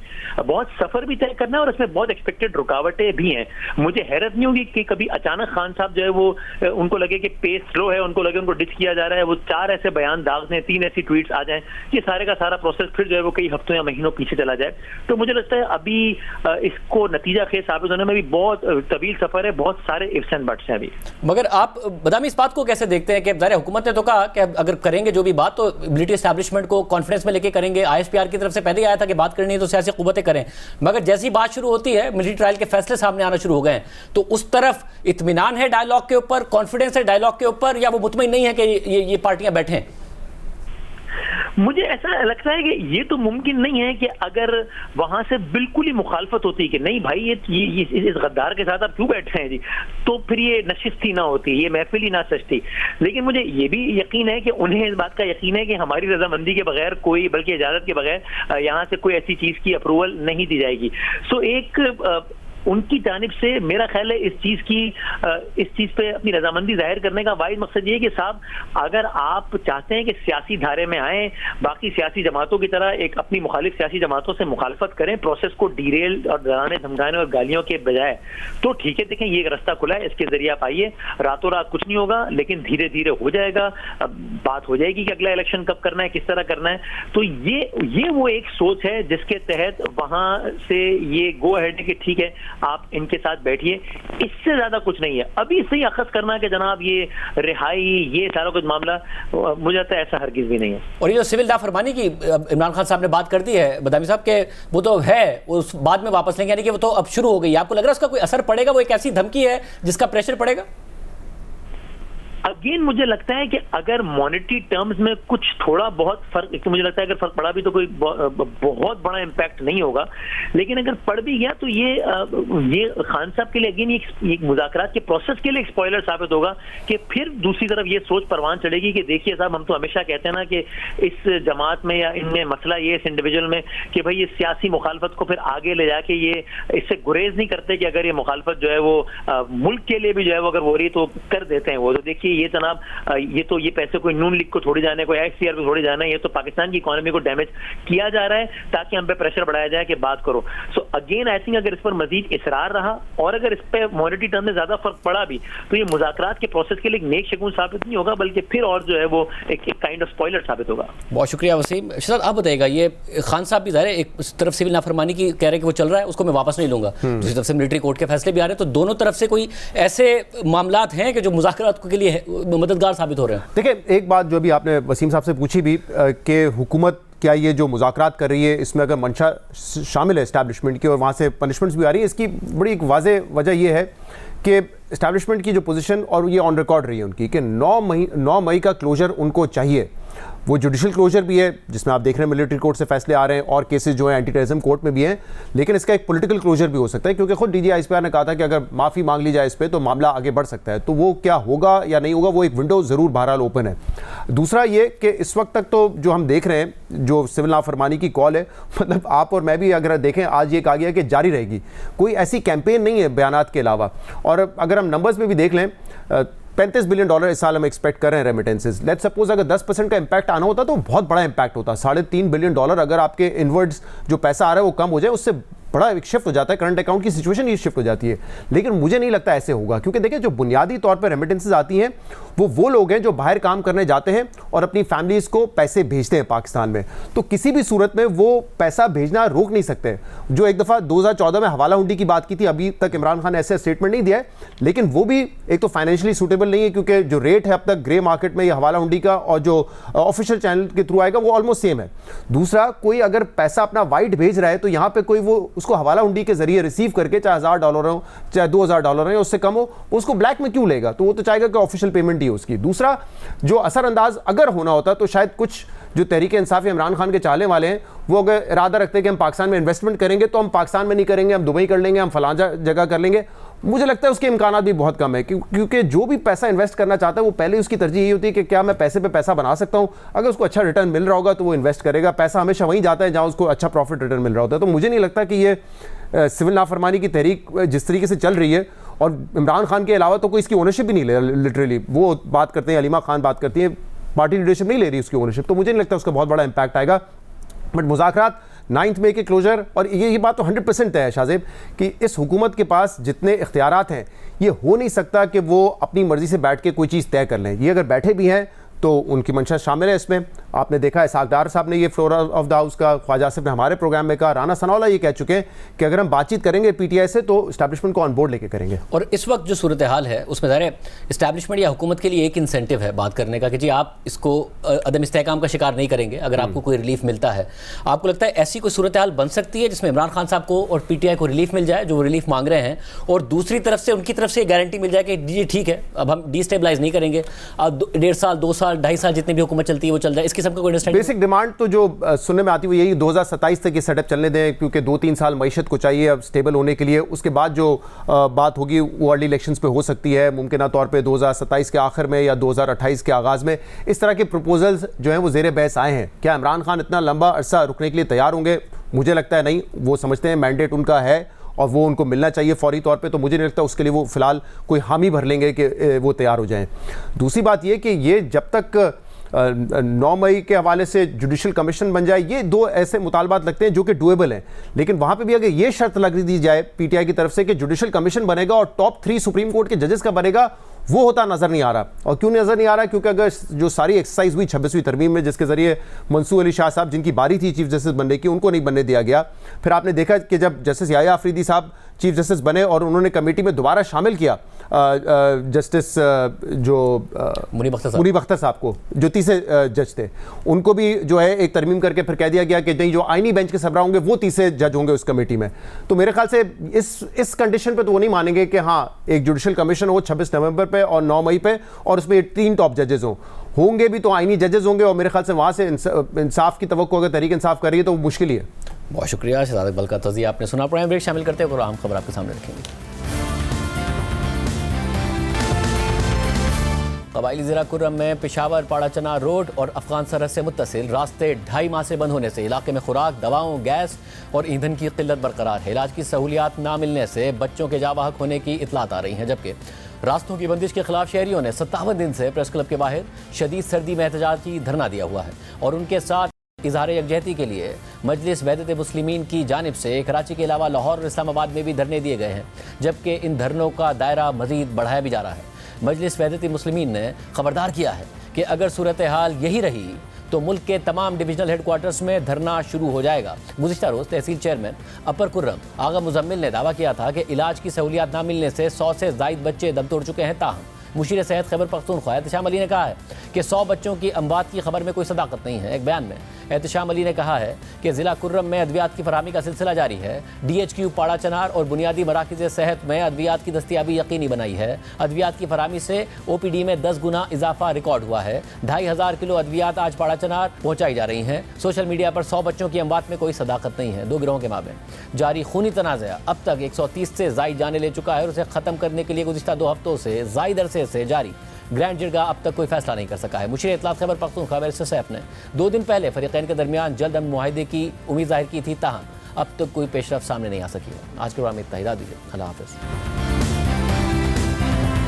S8: बहुत सफर भी तय करना है और इसमें बहुत एक्सपेक्टेड रुकावटें भी हैं। मुझे हैरत नहीं होगी कि कभी अचानक खान साहब जो है वो उनको लगे कि पेस स्लो है, उनको लगे उनको डिच किया जा रहा है, वो 4 ऐसे बयान दाग दें, 3 ऐसी ट्वीट्स आ जाएं, ये सारे का सारा प्रोसेस फिर जो है वो कई हफ्तों या महीनों पीछे चला जाए। तो मुझे लगता है अभी इसको नतीजा खेज साबित होने में भी बहुत तवील सफर है, बहुत सारे इफ्स एंड बट्स हैं अभी।
S1: मगर आप बदामी इस बात को कैसे देखते हैं कि ज़ाहिर हुकूमत ने तो कहा कि अगर करेंगे जो भी बात तो मिलिट्री एस्टैब्लिशमेंट को कॉन्फ्रेंस में लेके करेंगे, आईएसपीआर की तरफ से पहले ही आया था कि बात करनी है तो सियासी कुव्वतें करें, मगर जैसी बात शुरू होती है मिलिट्री ट्रायल के फैसले सामने आना शुरू हो गए हैं, तो उस तरफ इत्मीनान है डायलॉग के ऊपर, कॉन्फिडेंस है डायलॉग के ऊपर, या वो मुतमईन नहीं है कि ये पार्टियां बैठे हैं?
S8: मुझे ऐसा लगता है कि ये तो मुमकिन नहीं है कि अगर वहां से बिल्कुल ही मुखालफत होती कि नहीं भाई ये इस गद्दार के साथ आप क्यों बैठे हैं जी, तो फिर ये नशिस्ती ना होती, ये महफिल ही ना सजती। लेकिन मुझे ये भी यकीन है कि उन्हें इस बात का यकीन है कि हमारी रजामंदी के बगैर कोई, बल्कि इजाजत के बगैर यहाँ से कोई ऐसी चीज की अप्रूवल नहीं दी जाएगी। सो एक उनकी जानिब से मेरा ख्याल है इस चीज पे अपनी रजामंदी जाहिर करने का वाहिद मकसद ये है कि साहब अगर आप चाहते हैं कि सियासी धारे में आए, बाकी सियासी जमातों की तरह एक अपनी मुखालिफ सियासी जमातों से मुखालफत करें, प्रोसेस को डीरेल और डराने धमकाने और गालियों के बजाय, तो ठीक है, देखें ये एक रास्ता खुला है, इसके जरिए आप आइए। रातों रात कुछ नहीं होगा, लेकिन धीरे धीरे हो जाएगा। बात हो जाएगी कि अगला इलेक्शन कब करना है, किस तरह करना है। तो ये वो एक सोच है जिसके तहत वहां से ये गो अहेड है कि ठीक है आप इनके साथ बैठिए, इससे ज्यादा कुछ नहीं है। अभी इससे ही अखज़ करना कि जनाब ये रिहाई, ये सारा कुछ मामला, मुझे लगता है ऐसा हरगिज भी नहीं है।
S1: और ये जो सिविल नाफरमानी की इमरान खान साहब ने बात कर दी है बदामी साहब के, वो तो है, उस बाद में वापस लेंगे, यानी कि वो तो अब शुरू हो गई। आपको लग रहा है उसका कोई असर पड़ेगा? वो एक ऐसी धमकी है जिसका प्रेशर पड़ेगा?
S8: अगेन मुझे लगता है कि अगर मॉनेटरी टर्म्स में कुछ थोड़ा बहुत फर्क, तो मुझे लगता है अगर फर्क पड़ा भी तो कोई बहुत बड़ा इम्पैक्ट नहीं होगा, लेकिन अगर पड़ भी गया तो ये खान साहब के लिए अगेन ये मुज़ाकरात के प्रोसेस के लिए एक स्पॉइलर साबित होगा कि फिर दूसरी तरफ ये सोच परवान चढ़ेगी कि देखिए साहब, हम तो हमेशा कहते हैं ना कि इस जमात में या इनमें मसला ये इस इंडिविजुअल में कि भाई ये सियासी मुखालफत को फिर आगे ले जाके ये इससे गुरेज नहीं करते कि अगर ये मुखालफत जो है वो मुल्क के लिए भी जो है वो अगर हो रही तो कर देते हैं वो। तो देखिए ये जनाब ये पैसे कोई नून लीग को थोड़ी जाने, कोई एक्ससीआर को थोड़ी जाना है, ये तो पाकिस्तान की इकोनॉमी को डैमेज किया जा रहा है ताकि हम पे प्रेशर बढ़ाया जाए कि बात करो। सो अगेन आई थिंक अगर इस पर मजीद इसरार रहा और अगर इस पे मॉनेटरी टर्म में ज्यादा फर्क पड़ा भी तो ये मुज़ाकरात के प्रोसेस के लिए एक नेक शगुन साबित नहीं होगा, बल्कि फिर और जो है वो एक काइंड ऑफ स्पॉइलर साबित होगा।
S1: बहुत शुक्रिया वसीम। शहजाद आप बताइएगा, ये खान साहब भी ज़ाहिर है एक तरफ सिविल नाफरमानी की कह रहे हैं कि वो चल रहा है, उसको मैं वापस नहीं लूंगा, दूसरी तरफ से मिलिट्री कोर्ट के फैसले भी आ रहे हैं, तो दोनों तरफ से कोई ऐसे मामलात हैं कि जो मुज़ाकरात के लिए मददगार साबित हो रहे हैं?
S7: देखिए, एक बात जो भी आपने वसीम साहब से पूछी भी कि हुकूमत क्या ये जो मुज़ाकरात कर रही है इसमें अगर मंशा शामिल है इस्टेब्लिशमेंट की और वहाँ से पनिशमेंट्स भी आ रही है, इसकी बड़ी एक वाज़ेह वजह ये है कि इस्टेब्लिशमेंट की जो पोजीशन और ये ऑन रिकॉर्ड रही है उनकी कि 9 मई का क्लोजर उनको चाहिए। वो जुडिशल क्लोजर भी है जिसमें आप देख रहे हैं मिलिट्री कोर्ट से फैसले आ रहे हैं और केसेस जो हैं एंटी टेररिज्म कोर्ट में भी हैं, लेकिन इसका एक पॉलिटिकल क्लोजर भी हो सकता है क्योंकि खुद डीजी आईएसपीआर ने कहा था कि अगर माफ़ी मांग ली जाए इस पर तो मामला आगे बढ़ सकता है। तो वो क्या होगा या नहीं होगा, वो एक विंडो ज़रूर बहरहाल ओपन है। दूसरा ये कि इस वक्त तक तो जो हम देख रहे हैं जो सिविल नाफरमानी की कॉल है, मतलब आप और मैं भी अगर देखें आज ये कहा गया कि जारी रहेगी, कोई ऐसी कैंपेन नहीं है बयानात के अलावा। और अगर हम नंबर्स में भी देख लें $35 बिलियन इस साल हम एक्सपेक्ट कर रहे हैं रेमिटेंसेज। लेट्स सपोज अगर 10% का इंपैक्ट आना होता तो बहुत बड़ा इंपैक्ट होता। $3.5 बिलियन अगर आपके इनवर्ड्स जो पैसा आ रहा है वो कम हो जाए, उससे बड़ा एक शिफ्ट हो जाता है, करंट अकाउंट की सिचुएशन ही शिफ्ट हो जाती है। लेकिन मुझे नहीं लगता ऐसे होगा, क्योंकि देखिए जो बुनियादी तौर पर रेमिटेंसेज आती हैं वो लोग हैं जो बाहर काम करने जाते हैं और अपनी फैमिलीज को पैसे भेजते हैं पाकिस्तान में, तो किसी भी सूरत में वो पैसा भेजना रोक नहीं सकते। जो एक दफ़ा 2014 में हवाला हुंडी की बात की थी, अभी तक इमरान खान ने ऐसे स्टेटमेंट नहीं दिया है, लेकिन वो भी एक तो फाइनेंशियली सूटेबल नहीं है, क्योंकि जो रेट है अब तक ग्रे मार्केट में ये हवाला हुंडी का और जो ऑफिशियल चैनल के थ्रू आएगा वो ऑलमोस्ट सेम है। दूसरा, कोई अगर पैसा अपना वाइट भेज रहा है तो यहाँ पे कोई वो उसको हवाला हुंडी के जरिए रिसीव करके, चाहे $1000 हो चाहे $2000 हो, उससे कम हो, उसको ब्लैक में क्यों लेगा? तो वो तो चाहेगा कि ऑफिशियल पेमेंट ही उसकी। दूसरा, जो असरअंदाज अगर होना होता तो शायद कुछ जो तहरीक इंसाफ इमरान खान के चाहने वाले हैं वो अगर इरादा रखते हैं कि हम पाकिस्तान में इन्वेस्टमेंट करेंगे तो हम पाकिस्तान में नहीं करेंगे, हम दुबई कर लेंगे, हम फलां जगह कर लेंगे, मुझे लगता है उसके इम्कान भी बहुत कम है, क्योंकि जो भी पैसा इन्वेस्ट करना चाहता है वो पहले उसकी तरजीह यही होती है कि क्या मैं पैसे पे पैसा बना सकता हूँ। अगर उसको अच्छा रिटर्न मिल रहा होगा तो वो इन्वेस्ट करेगा। पैसा हमेशा वहीं जाता है जहाँ उसको अच्छा प्रॉफिट रिटर्न मिल रहा होता है। तो मुझे नहीं लगता कि ये सिविल नाफरमानी की तहरीक जिस तरीके से चल रही है, और इमरान खान के अलावा तो कोई इसकी ओनरशिप भी नहीं ले, लिटरली वो बात करते हैं, अलीमा खान बात करती है, पार्टी लीडरशिप नहीं ले रही उसकी ओनरशिप, तो मुझे नहीं लगता उसका बहुत बड़ा इंपैक्ट आएगा। बट मुज़ाकरात 9 मई के क्लोजर, और ये बात तो 100% तय है शाहजेब कि इस हुकूमत के पास जितने इख्तियारात हैं ये हो नहीं सकता कि वो अपनी मर्जी से बैठ के कोई चीज़ तय कर लें। ये अगर बैठे भी हैं तो उनकी मंशा शामिल है इसमें। आपने देखा है सागदार साहब ने ये फ्लोर ऑफ द हाउस का, ख्वाजा साहब ने हमारे प्रोग्राम में कहा, राना सनाउल्लाह ये कह चुके हैं कि अगर हम बातचीत करेंगे पीटीआई से तो इस्टेब्लिशमेंट को ऑन बोर्ड लेके करेंगे।
S1: और इस वक्त जो सूरत हाल है उसमें ज़ाहिर है इस्टेब्लिशमेंट या हुकूमत के लिए एक इंसेंटिव है बात करने का कि जी आप इसको अदम इस्तेहकाम का शिकार नहीं करेंगे अगर आपको कोई रिलीफ मिलता है। आपको लगता है ऐसी कोई सूरत हाल बन सकती है जिसमें इमरान खान साहब को और पीटीआई को रिलीफ मिल जाए जो वो रिलीफ मांग रहे हैं, और दूसरी तरफ से उनकी तरफ से गारंटी मिल जाए कि जी ठीक है अब हम डिस्टेबलाइज नहीं करेंगे, अब 1.5 साल 2 साल 2.5 साल जितनी भी हुकूमत चलती है वो चल जाए, इस किस्म का कोई अंडरस्टैंडिंग?
S7: बेसिक डिमांड तो जो सुनने में आती है वो यही 2027 तक ये सेटअप चलने दें, क्योंकि 2-3 साल मईशत को चाहिए अब स्टेबल होने के लिए। उसके बाद जो बात होगी वो अर्ली इलेक्शंस पे हो सकती है, मुमकिन तौर पे 2027 के आखिर में या 2028 के आगाज़ में। इस तरह के प्रपोजल्स जो हैं वो ज़ेर बहस आए हैं। क्या इमरान खान इतना लंबा अरसा रुकने के लिए तैयार होंगे? मुझे लगता है नहीं। वो समझते हैं मैंडेट उनका है और वो उनको मिलना चाहिए फौरी तौर पे, तो मुझे नहीं लगता उसके लिए वो फ़िलहाल कोई हामी भर लेंगे कि वो तैयार हो जाएँ। दूसरी बात ये कि ये जब तक 9 मई के हवाले से जुडिशल कमीशन बन जाए, ये 2 ऐसे मुतालबात लगते हैं जो कि डुएबल हैं। लेकिन वहाँ पे भी अगर ये शर्त लग दी जाए पीटीआई की तरफ से कि जुडिशल कमीशन बनेगा और टॉप 3 सुप्रीम कोर्ट के जजेस का बनेगा, वो होता नज़र नहीं आ रहा। और क्यों नज़र नहीं आ रहा? क्योंकि अगर जो सारी एक्सरसाइज हुई 26वीं तरमीम में, जिसके ज़रिए मंसूर अली शाह साहब जिनकी बारी थी चीफ जस्टिस बनने की, उनको नहीं बनने दिया गया। फिर आपने देखा कि जब जस्टिस याह्या अफरीदी साहब चीफ जस्टिस बने और उन्होंने कमेटी में दोबारा शामिल किया जस्टिस जो मुनीब अख्तर साहब को, जो तीसरे जज थे, उनको भी जो है एक तरमीम करके फिर कह दिया गया कि नहीं, जो आईनी बेंच के सरबराह होंगे वो तीसरे जज होंगे उस कमेटी में। तो मेरे ख्याल से इस कंडीशन पे तो वो नहीं मानेंगे कि हाँ एक जुडिशल कमीशन हो 26 नवंबर पे और 9 मई पे और उसमें 3 टॉप जजेस होंगे भी तो आईनी जजेस होंगे, और मेरे ख्याल से वहाँ से इंसाफ की तवक्को अगर तहरीक इंसाफ कर रही है तो वो मुश्किल ही है।
S1: बहुत शुक्रिया शहजाद इकबाल का तज़िया आपने सुना। प्राइम ब्रेक शामिल करते हैं और अहम खबर आपके सामने रखेंगे। कबायली ज़िला कुर्रम में पेशावर पाड़ाचना रोड और अफगान सरहद से मुत्तसिल रास्ते 2.5 माह से बंद होने से इलाके में खुराक, दवाओं, गैस और ईंधन की किल्लत बरकरार है। इलाज की सहूलियात ना मिलने से बच्चों के जावाहक होने की इतलात आ रही हैं, जबकि रास्तों की बंदिश के खिलाफ शहरियों ने 57 दिन से प्रेस क्लब के बाहर शदीद सर्दी में एहतजाजी धरना दिया हुआ है, और उनके साथ इजहार यकजहती के लिए मजलिस वहदत मुस्लिमीन की जानिब से कराची के अलावा लाहौर और इस्लामाबाद में भी धरने दिए गए हैं, जबकि इन धरनों का दायरा मजीद बढ़ाया भी जा रहा है। मजलिस वहदत मुस्लिमीन ने खबरदार किया है कि अगर सूरत हाल यही रही तो मुल्क के तमाम डिविजनल हेडक्वार्टर्स में धरना शुरू हो जाएगा। गुज़िश्ता रोज़ तहसील चेयरमैन अपर कुर्रम आगा मुजम्मिल ने दावा किया था कि इलाज की सहूलियात ना मिलने से 100 से ज़ायद बच्चे दम तोड़ चुके हैं। ताहम मुशीर सेहत खैबर पख्तूनख्वा एहतशाम अली ने कहा है कि 100 बच्चों की अमवात की खबर में कोई सदाकत नहीं है। एक बयान में एहतशाम अली ने कहा है कि ज़िला कुर्रम में अद्वियात की फरहमी का सिलसिला जारी है। DHQ पाड़ा चनार और बुनियादी मराकिज़ सेहत में अद्वियात की दस्तियाबी यकीनी बनाई है। अद्वियात की फरहमी से OPD में 10 गुना इजाफा रिकॉर्ड हुआ है। 2500 किलो अद्वियात आज पाड़ा चनार पहुँचाई जा रही हैं। सोशल मीडिया पर 100 बच्चों की अमवात में कोई सदाकत नहीं है। 2 गिरोहों के माबैन जारी खूनी तनाज़ा अब तक 130 से ज़ायद जाने ले चुका है और उसे ख़त्म करने के लिए गुज़िश्ता 2 हफ्तों से ज़ायद अरसे से जारी ग्रैंड जिरगा अब तक कोई फैसला नहीं कर सका है। मुशीर इत्तलात खैबर पख्तूनख्वा सैफ ने 2 दिन पहले फरीक़ैन के दरमियान जल्द अमन मुआहिदे की उम्मीद जाहिर की थी, ताहम अब तक कोई पेशरफ सामने नहीं आ सकी है। आज के प्रोग्राम में इतना ही दीजिए। अल्लाह हाफ़िज़।